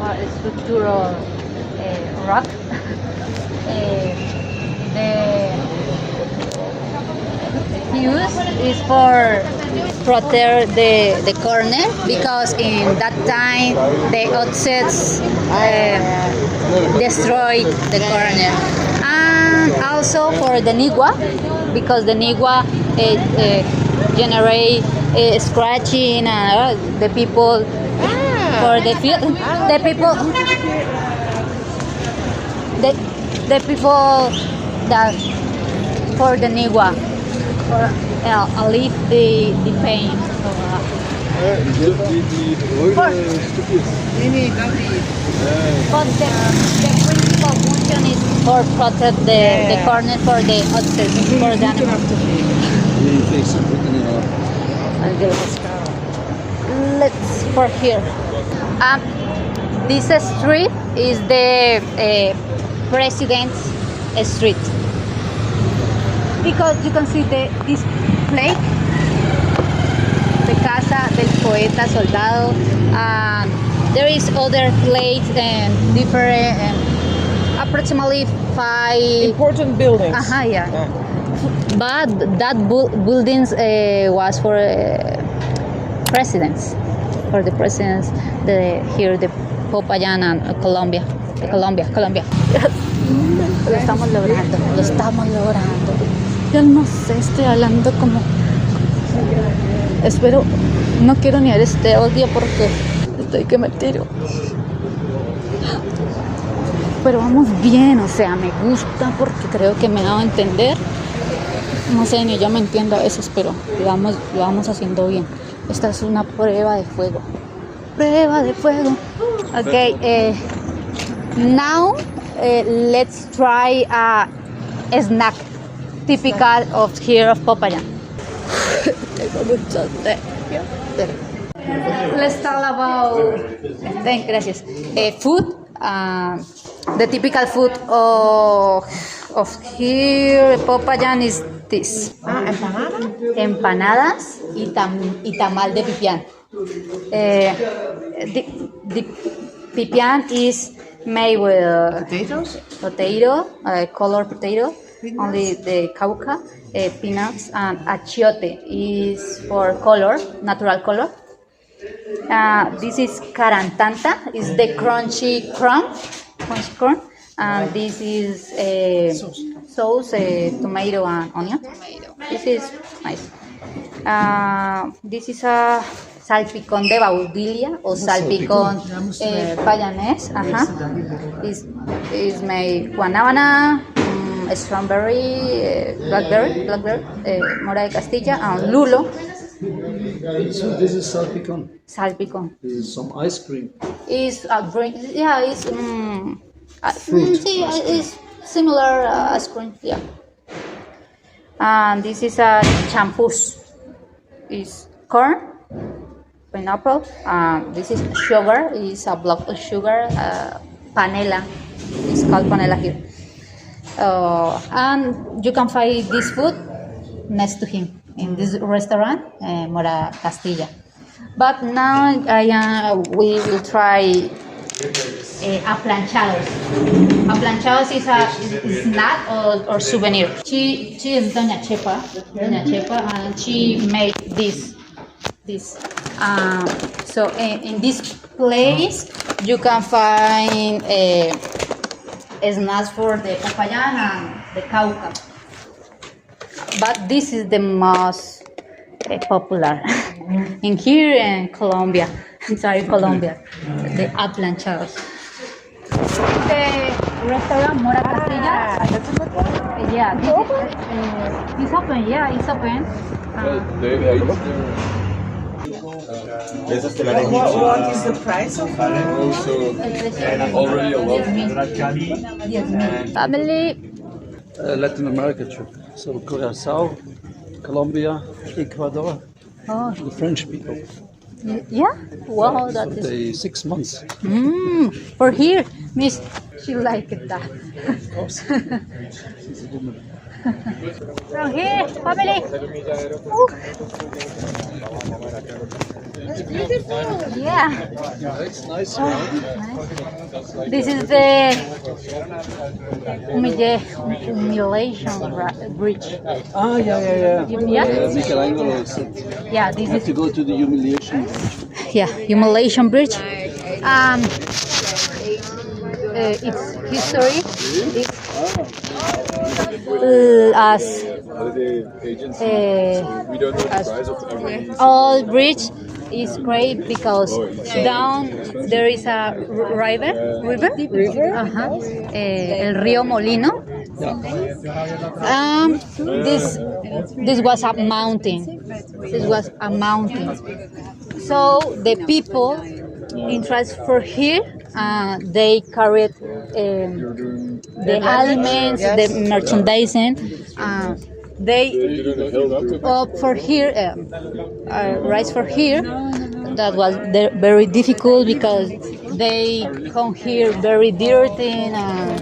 or structural rock. The use is for protect the corner because in that time the oxets destroyed the corner, and also for the nigua because the nigua generate scratching and the people for the field. The people that for the nigua for alleviate the pain. But the principal function is for protect the corner for the others, for the animal. Let's for here. This street is the President's Street because you can see this plate, the casa del poeta soldado. There is other plates and different, approximately 5 Important buildings. yeah. But that buildings was for presidents, for the presidents. Here the Popayán and Colombia. Lo estamos logrando. Yo no sé, estoy hablando como. Espero, no quiero ni ver este audio porque estoy que me tiro. Pero vamos bien, o sea, me gusta porque creo que me he dado a entender. No sé, ni yo me entiendo a veces, pero lo vamos haciendo bien. Esta es una prueba de fuego. Okay, now let's try a snack typical of here of Popayán. Let's talk about gracias. Food. The typical food of here Popayán is this. Empanadas y tamal de pipián. The pipián is made with potato, colored potato, only the cauca, peanuts, and achiote is for color, natural color. This is carantanta, is the crunchy corn, and this is sauce, tomato and onion. This is nice. This is a salpicón de baudilla o salpicón payanés. Is made guanábana, strawberry, blackberry, mora de Castilla, and lulo. So this is salpicón. This is some ice cream. Is a drink. Yeah, it's Fruit. It's similar ice cream. Yeah. And this is a champús. Is corn, pineapple. This is sugar. Is a block of sugar. Panela. It's called panela here. And you can find this food next to him in this restaurant, Mora Castilla. But now we will try aplanchados. Aplanchados is a snack or souvenir. She is Doña Chepa, and she made this. So in this place you can find snacks for the Popayán and the Cauca. But this is the most popular in here in Colombia. Colombia, the aplanchados. The restaurant Mora Castilla. Yeah, it's open. Yeah, it's open. What is the price of Already a lot. Family. Latin America trip. So Curacao, Colombia, Ecuador, the French people. Yeah? Wow, that is. They 6 months. For here, Miss, she liked that. Of course. She's a woman. From here, family. Ooh. That's beautiful. Yeah. It's nice. Nice. This is the humiliation bridge. Yeah. Yeah? Michelangelo said Yeah, this you have is to go to the humiliation. humiliation bridge. Its history is as all bridge is great because down there is a river. El río Molino. This was a mountain. So the people interest for here, they carried the elements, the merchandising. They up for here, rise for here. That was very difficult because they come here very dirty and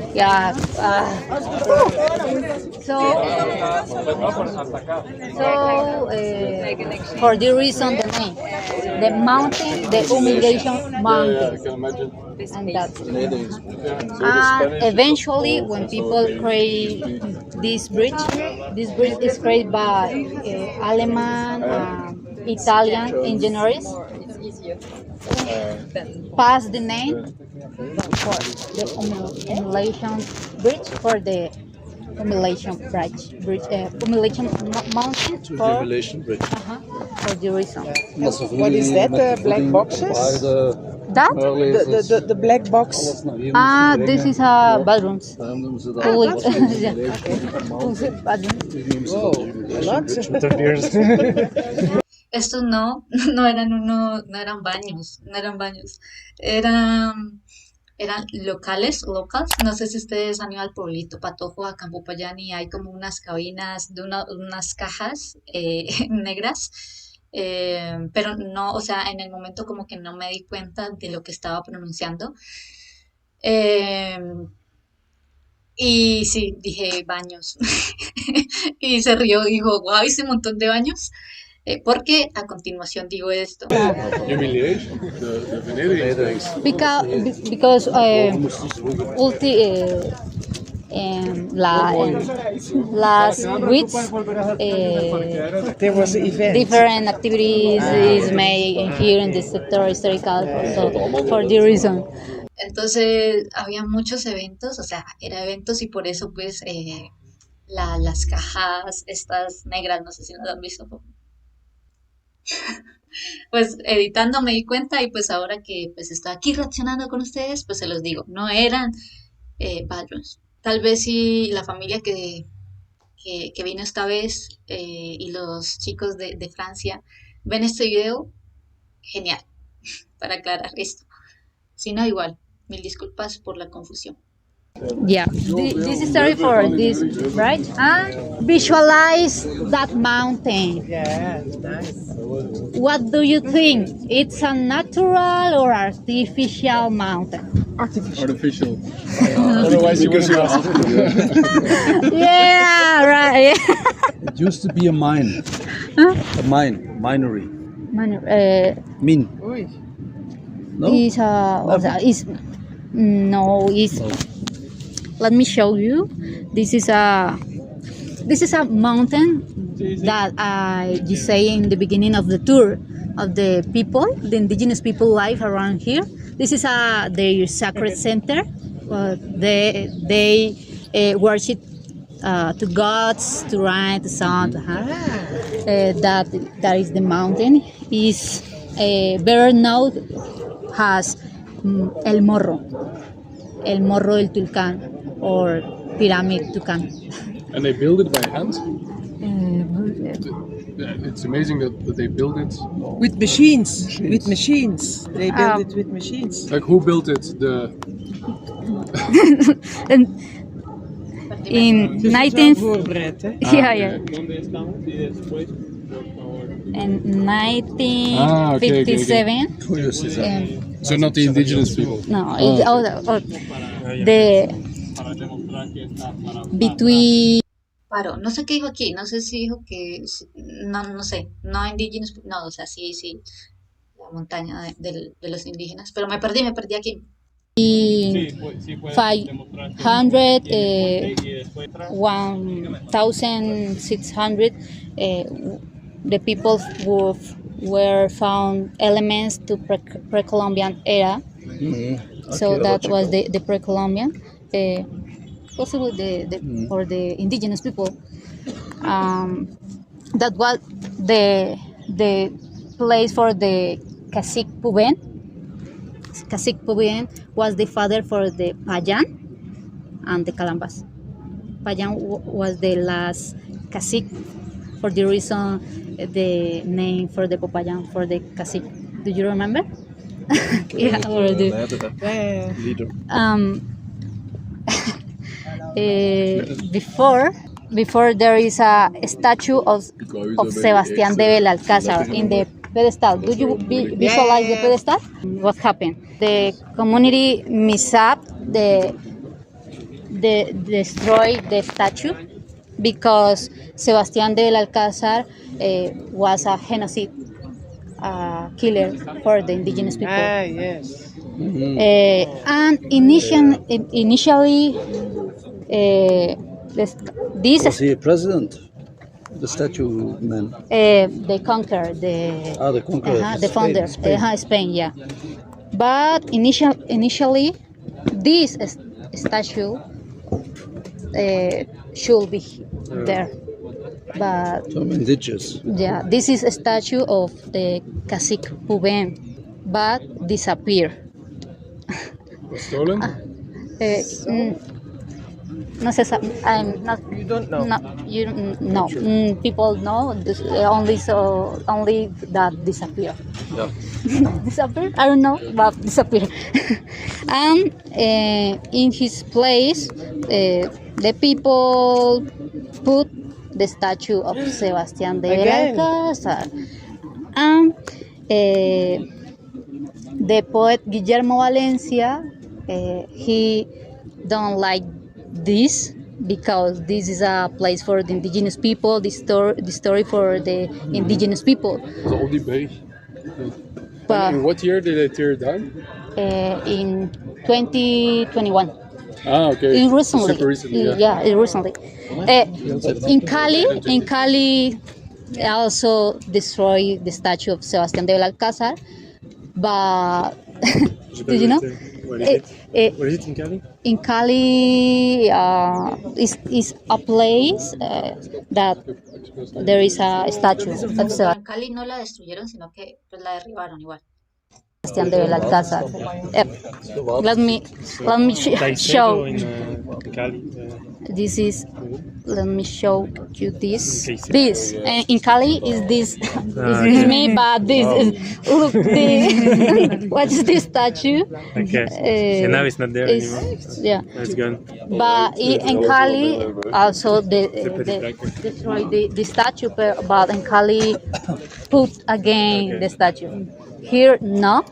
for the reason the mountain, the humiliation mountain. And that's eventually when people create this bridge is created by Alemán, Italian engineers, pass the name for the humiliation bridge, for the humiliation humiliation mountain for the reason. What is that? Black boxes? That? The black box. This is a bathrooms. Estos no eran baños, eran locales. No sé si ustedes han ido al pueblito Patojo, a Campo Payán, y hay como unas cabinas de unas cajas negras. Pero no, o sea, en el momento como que no me di cuenta de lo que estaba pronunciando. Y sí, dije baños. Y se rió, dijo, wow, hice un montón de baños. Porque a continuación digo esto. Humiliation, de vernedering. Because last weeks There was an event. different activities is made here in the sector historical, so for the reason. Entonces había muchos eventos, o sea, era eventos, y por eso pues las cajas estas negras, no sé si las han visto. Pues editando me di cuenta, y pues ahora que pues estoy aquí reaccionando con ustedes, pues se los digo, no eran bathrooms. Tal vez si la familia que vino esta vez y los chicos de Francia ven este video, genial, para aclarar esto. Si no, igual, mil disculpas por la confusión. Yeah, this is story for this, right? Visualize that mountain. Yeah, nice. What do you think? It's a natural or artificial mountain? Artificial. Otherwise you would have. Yeah, right. It used to be a mine. A minery. Min. No? Let me show you. This is a mountain that I just say in the beginning of the tour of the people, the indigenous people live around here. This is their sacred center. They worship to gods, to rain, to sun. That is the mountain. Is better known as El Morro del Tulcán, or Pyramid Tucán. And they build it by hand? It's amazing that they build it With machines. With machines. They build it with machines. like who built it? In Dus het is wel 19... voorbereid, hè? Yeah. In 1957. So not the indigenous people. No, the between. Paro, no sé qué dijo aquí, no sé si dijo que, no sé, no indigenous, no, o sea, sí, la montaña de los indígenas, pero me perdí aquí. 500, 1,600, the people were found elements to pre-Columbian era. So that was the pre-Columbian. possibly for the indigenous people. That was the place for the cacique Puben. Cacique Puben was the father for the Payan and the Calambas. Payan was the last cacique, for the reason the name for the Popayan for the cacique. Do you remember? Yeah, or the Leader. Before there is a statue of Sebastián de Belalcázar in the pedestal. Do you visualize the pedestal? What happened? The community mishap destroy the statue because Sebastián de Belalcázar was a genocide killer for the indigenous people. Yes. And initially, this Was he a president? The statue man. They conquered the the founder, Spain, yeah. But initially, this statue should be there. But Some indigenous. yeah, this is a statue of the cacique Puben, but disappeared. Stolen? No se sabe. I'm not. You don't know. No, you no. People know this, only that disappear. Yeah. Disappear? I don't know, but disappear. And in his place, the people put the statue of Sebastián de Again. Belalcázar. And the poet Guillermo Valencia, he don't like this because this is a place for the indigenous people, the story for the indigenous people. The old debate. But In what year did they tear it down? in 2021. Ah, okay. Recently. Super recently, yeah. Yeah, recently. In Cali, also destroyed the statue of Sebastián de Belalcázar, but do you know? What is it? What is it in Cali? In Cali is a place that there is a statue of Sebastián En Cali no la destruyeron, sino que pues, la derribaron igual. de Belalcázar. Let me show. In Cali. This is. Let me show you this. Okay, This in Cali is this. Is me, but this is look this. What is this statue? Okay. So now it's not there Is anymore. yeah. It's gone. But in Cali also destroy the statue, but in Cali put again the statue. Here no.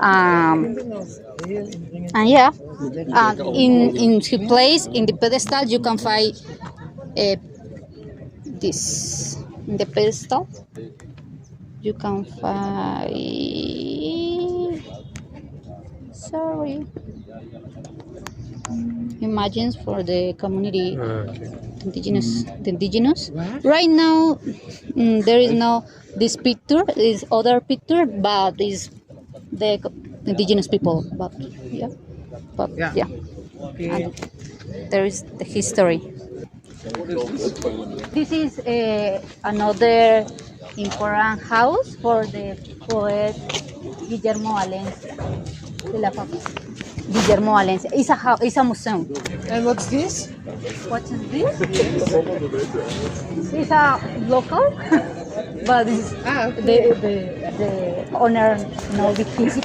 And yeah, in his place in the pedestal you can find this in the pedestal. You can find images for the community. Okay. The indigenous. Right now, there is no this picture. Is other picture, but is the indigenous people. But yeah. And there is the history. This is another important house for the poet Guillermo Valencia. De la Papa. Guillermo Valencia. It's a museum. And what's this? What is this? It's a local, but it's the owner no because.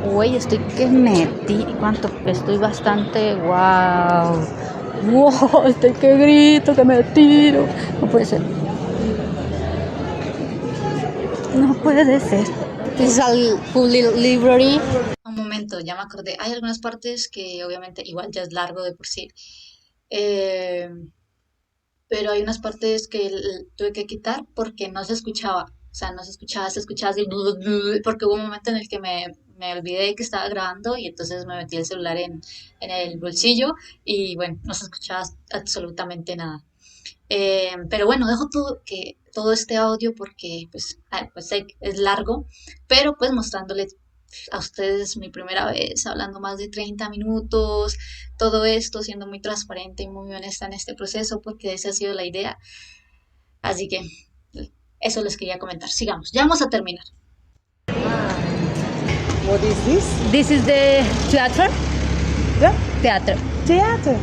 Güey, estoy que metí. ¿Cuánto? Estoy bastante. Wow. Wow, estoy que grito, que me tiro. No puede ser. No puede ser. This is a public library. Un momento, ya me acordé. Hay algunas partes que obviamente igual ya es largo de por sí. Pero hay unas partes que tuve que quitar porque no se escuchaba. O sea, no se escuchaba, se escuchaba así, porque hubo un momento en el que me olvidé que estaba grabando y entonces me metí el celular en el bolsillo y bueno, no se escuchaba absolutamente nada. Pero bueno, dejo todo este audio porque pues sé que es largo, pero pues mostrándoles a ustedes mi primera vez hablando más de 30 minutos, todo esto siendo muy transparente y muy honesta en este proceso, porque esa ha sido la idea. Así que eso les quería comentar. Sigamos, ya vamos a terminar. What is this? This is the theater. The Theater. theater.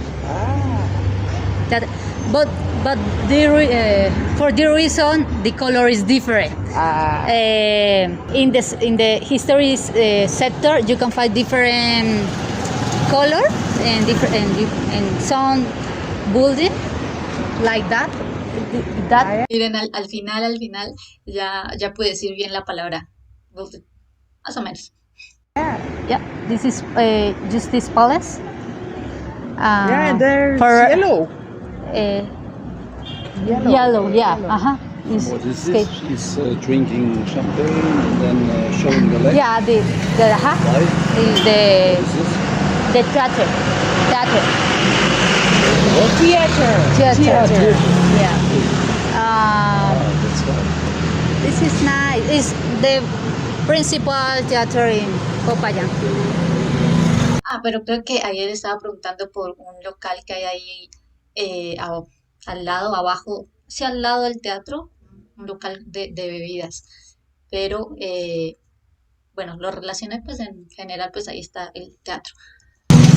That, but for the reason the color is different. In the history sector, you can find different colors and different and some building like that. Miren, al final ya pude decir bien la palabra. Más o menos. Yeah, this is Justice Palace. Yeah, there's for, yellow. Yellow, yeah. What is this? He's drinking champagne and then showing the leg. Yeah, the Why? is the theater. Theater. Yeah. That's why. This is nice. It's the principal theater in Popayán. Pero creo que ayer estaba preguntando por un local que hay ahí al lado, abajo, sí, al lado del teatro, un local de bebidas. Pero, bueno, lo relacioné, pues en general, pues ahí está el teatro.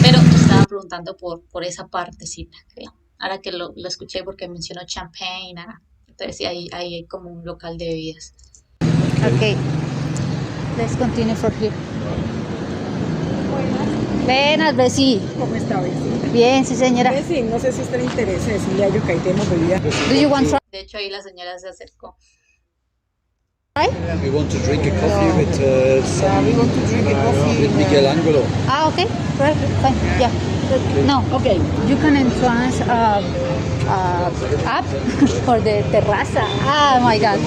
Pero estaba preguntando por esa partecita, creo. Ahora que lo escuché porque mencionó champagne, entonces sí, ahí hay como un local de bebidas. Okay. Let's continue for here. Buenas, Besi. ¿Cómo está, Bessie? Bien, sí, señora. Bessie, no sé si usted le interesa decirle a ellos que ahí tenemos bebida. Do you want De hecho, ahí la señora se acercó. We want to drink a coffee with We want to drink a coffee. with Miguel Angelo. okay. Perfect. Fine. Yeah. No. Okay. You can entrance up for the terraza. Oh my God.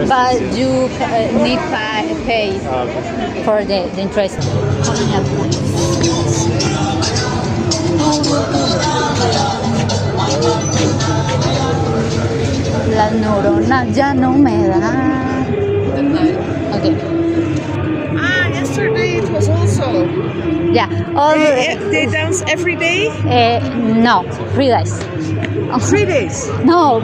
But you need pay for the interest. Las neuronas ya no me dan. Okay. Yesterday it was also. Yeah. All They dance every day? no, 3 days. 3 days. No,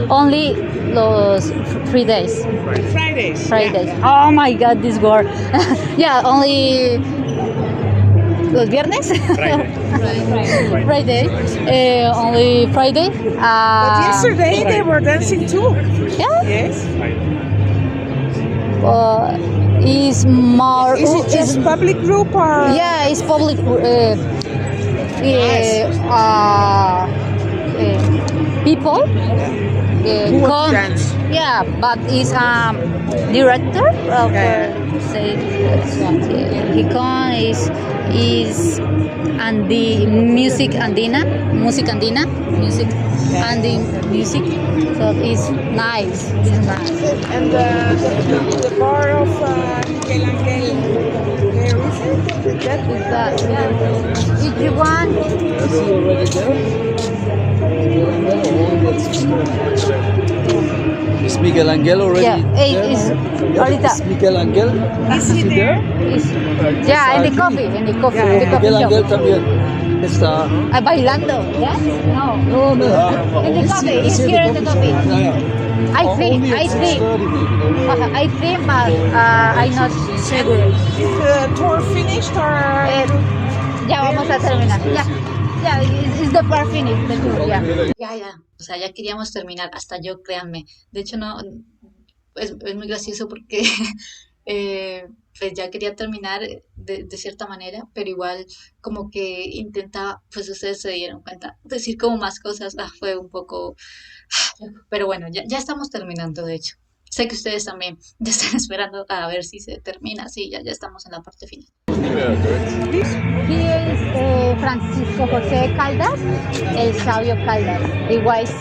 only los 3 days. Fridays. Fridays. Oh my God, this word. Yeah, only los viernes. Friday. Only Friday. But yesterday they were dancing too. Yeah. Yes. Is more. Is it just public group or? Yeah, it's public. People Who want to come. dance? Yeah, but it's director of say he come is and the music andina, so it's nice. And the bar of Miguel Angel, where is it? That Is that yeah. If you want, Is he already there? Is Miguel Angel already yeah, there? is Yeah, ahorita. is Miguel Angel? is he there? Yeah, in the coffee Miguel Angel shop. también está. Bailando, yes? No. No. In the coffee, it's here in the coffee. I think, but I'm not sure. Is the tour finished or? Ya vamos a terminar. Ya, it's the part finished, the tour, yeah. Ya. O sea, ya queríamos terminar, hasta yo, créanme. De hecho, no, es muy gracioso porque pues ya quería terminar de cierta manera, pero igual como que intentaba, pues ustedes se dieron cuenta, decir como más cosas, fue un poco. Pero bueno, ya estamos terminando, de hecho. Sé que ustedes también ya están esperando a ver si se termina. Sí, ya estamos en la parte final. Here is Francisco José Caldas, el sabio Caldas, the wise.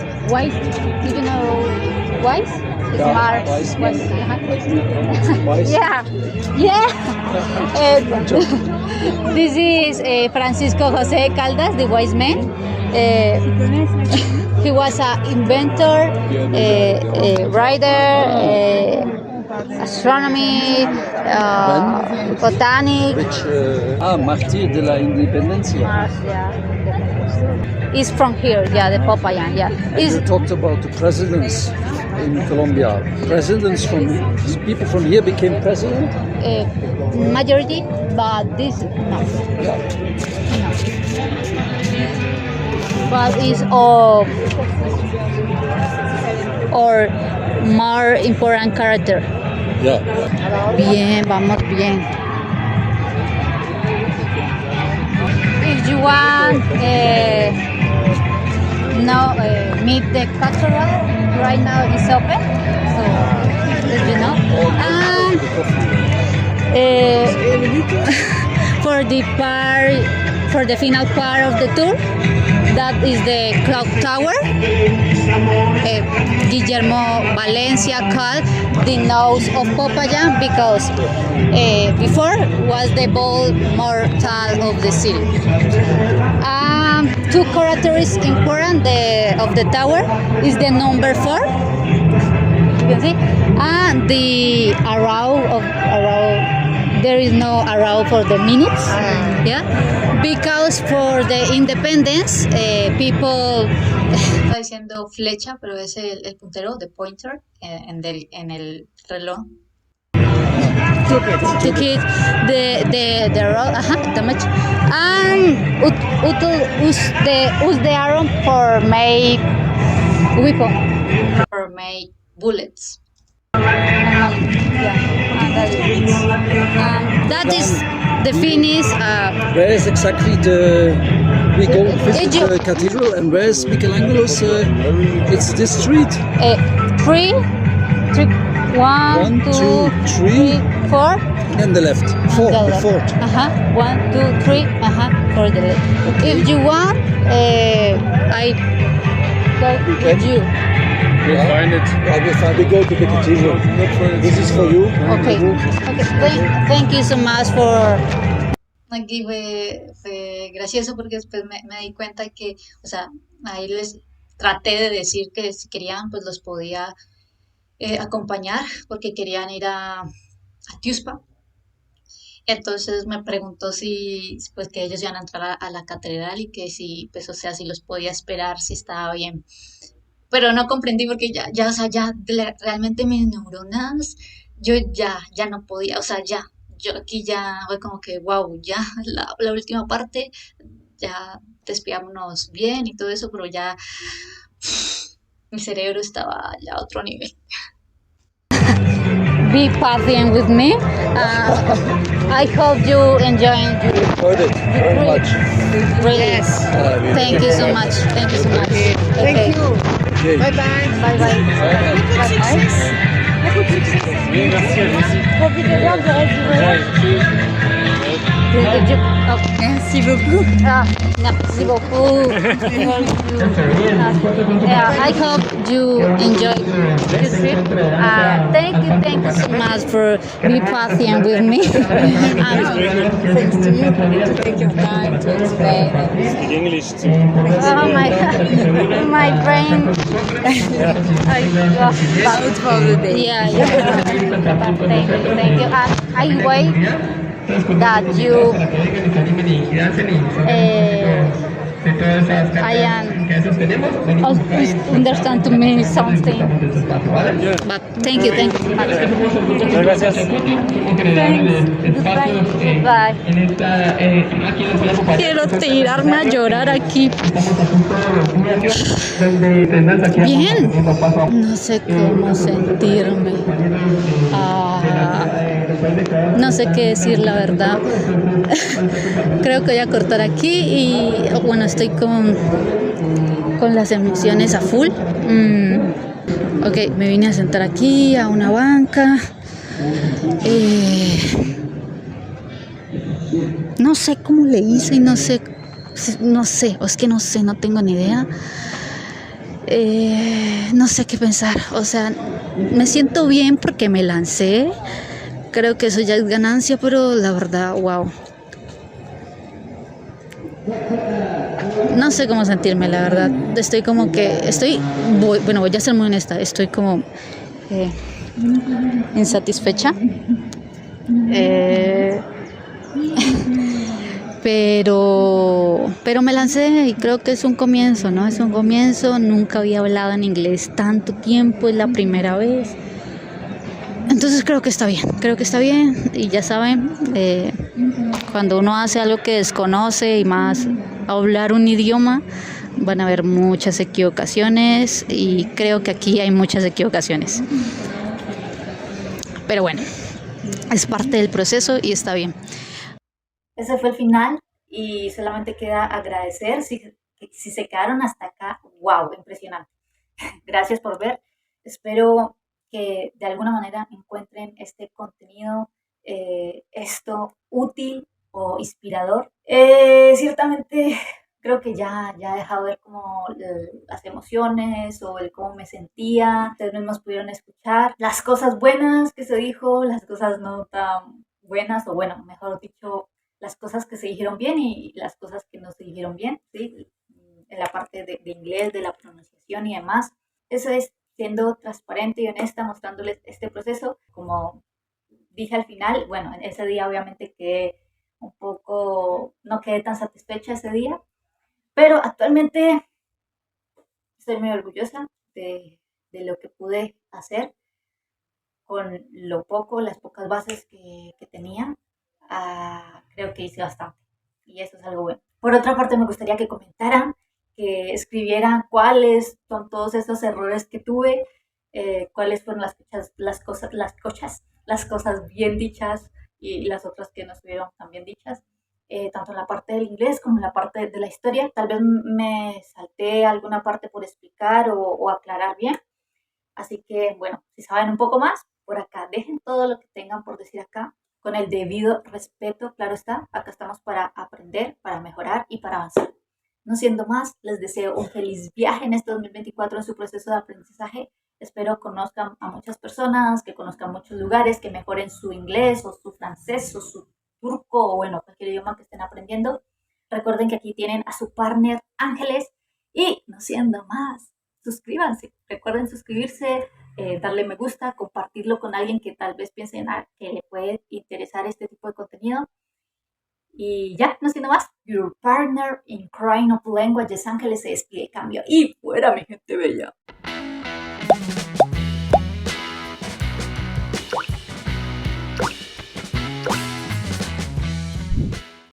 Do you know wise? Smart. Wise man. Wise. Yeah, yeah. This is Francisco José Caldas, the wise man. He was an inventor, a writer, astronomy, botanic. Martyr de la Independencia. He's from here, yeah, the Popayan, yeah. You talked about the presidents in Colombia. Presidents from people from here became president. Majority, but this no. Yeah. No. But is of or more important character. Yeah. Bien, vamos bien. If you want meet the cultural, right now it's open, so you know. For the final part of the tour, that is the clock tower. Guillermo Valencia called the nose of Popayan because before was the ball mortal of the city. Two characteristics important of the tower is the number 4. You can see, and the arrow. There is no arrow for the minutes, yeah, because for the independence, people. Está diciendo flecha, pero es el puntero, the pointer, en el reloj. To keep the road, damage, and use the arrow for make weapon. For make bullets. That is the finish. Where is exactly we go visit the cathedral, and where is Michelangelo's? It's this street. 3, 1, 2, 3, 4. And the left. 4, the fourth. 1, 2, 3. For the left. Okay. If you want, I go with you. We'll find it. I will find. We go to the cathedral. This is for you. Okay. Thank you so much for. Aquí fue gracioso porque después me di cuenta que, o sea, ahí les traté de decir que si querían, pues los podía acompañar porque querían ir a Tiuspa. Entonces me preguntó si, pues que ellos iban a entrar a la catedral y que si, pues, o sea, si los podía esperar, si estaba bien. Pero no comprendí porque o sea, realmente mis neuronas, yo ya no podía, o sea, yo aquí ya fue como que, wow, ya la última parte, ya despidámonos bien y todo eso, pero ya mi cerebro estaba ya a otro nivel. Be patient with me. I hope you enjoyed it. Enjoyed it very much. Really. Yes. Thank you so much. Thank you so much. Thank you. Okay. Bye bye. Bye bye. Profitez bien, je reste Merci beaucoup. Merci beaucoup. I hope you enjoyed this trip. Thank you so much for being patient with me. Thanks to you to take your time to explain. Speak English too. Oh my God, my brain. Out for the day. Yeah. Thank you. I wait that you understand to me something. But thank you so much. Gracias. Goodbye. Quiero tirarme a llorar aquí. Bien. No sé cómo sentirme. No sé qué decir, la verdad. Creo que voy a cortar aquí y bueno, estoy con las emociones a full. Ok, me vine a sentar aquí a una banca. No sé cómo le hice y no sé, es que no sé, no tengo ni idea. No sé qué pensar, o sea, me siento bien porque me lancé, creo que eso ya es ganancia, pero la verdad, wow. No sé cómo sentirme, la verdad. Estoy como que, voy a ser muy honesta, estoy como insatisfecha. Pero me lancé y creo que es un comienzo, ¿no? Es un comienzo, nunca había hablado en inglés tanto tiempo, es la primera vez. Entonces creo que está bien y ya saben, cuando uno hace algo que desconoce y más hablar un idioma, van a haber muchas equivocaciones y creo que aquí hay muchas equivocaciones. Pero bueno, es parte del proceso y está bien. Ese fue el final y solamente queda agradecer si se quedaron hasta acá. ¡Wow! Impresionante. Gracias por ver. Espero que de alguna manera encuentren este contenido, esto útil o inspirador. Ciertamente creo que ya he dejado ver como las emociones o el cómo me sentía. Ustedes mismos pudieron escuchar las cosas buenas que se dijo, las cosas no tan buenas, o bueno, mejor dicho, las cosas que se dijeron bien y las cosas que no se dijeron bien, ¿sí? En la parte de inglés, de la pronunciación y demás. Eso es siendo transparente y honesta, mostrándoles este proceso. Como dije al final, bueno, en ese día obviamente quedé un poco, no quedé tan satisfecha ese día, pero actualmente estoy muy orgullosa de lo que pude hacer con lo poco, las pocas bases que tenía. Creo que hice bastante y eso es algo bueno. Por otra parte, me gustaría que comentaran, que escribieran cuáles son todos esos errores que tuve, cuáles fueron las cosas bien dichas y las otras que no estuvieron tan bien dichas, tanto en la parte del inglés como en la parte de la historia. Tal vez me salté alguna parte por explicar o aclarar bien. Así que, bueno, si saben un poco más, por acá, dejen todo lo que tengan por decir acá, con el debido respeto, claro está. Acá estamos para aprender, para mejorar y para avanzar. No siendo más, les deseo un feliz viaje en este 2024 en su proceso de aprendizaje. Espero conozcan a muchas personas, que conozcan muchos lugares, que mejoren su inglés o su francés o su turco o bueno, cualquier idioma que estén aprendiendo. Recuerden que aquí tienen a su partner Ángeles y no siendo más, suscríbanse. Recuerden suscribirse, darle me gusta, compartirlo con alguien que tal vez piensen que le puede interesar este tipo de contenido. Y ya, no siendo más, your partner in crime of languages, Ángeles se despide, cambio y fuera mi gente bella.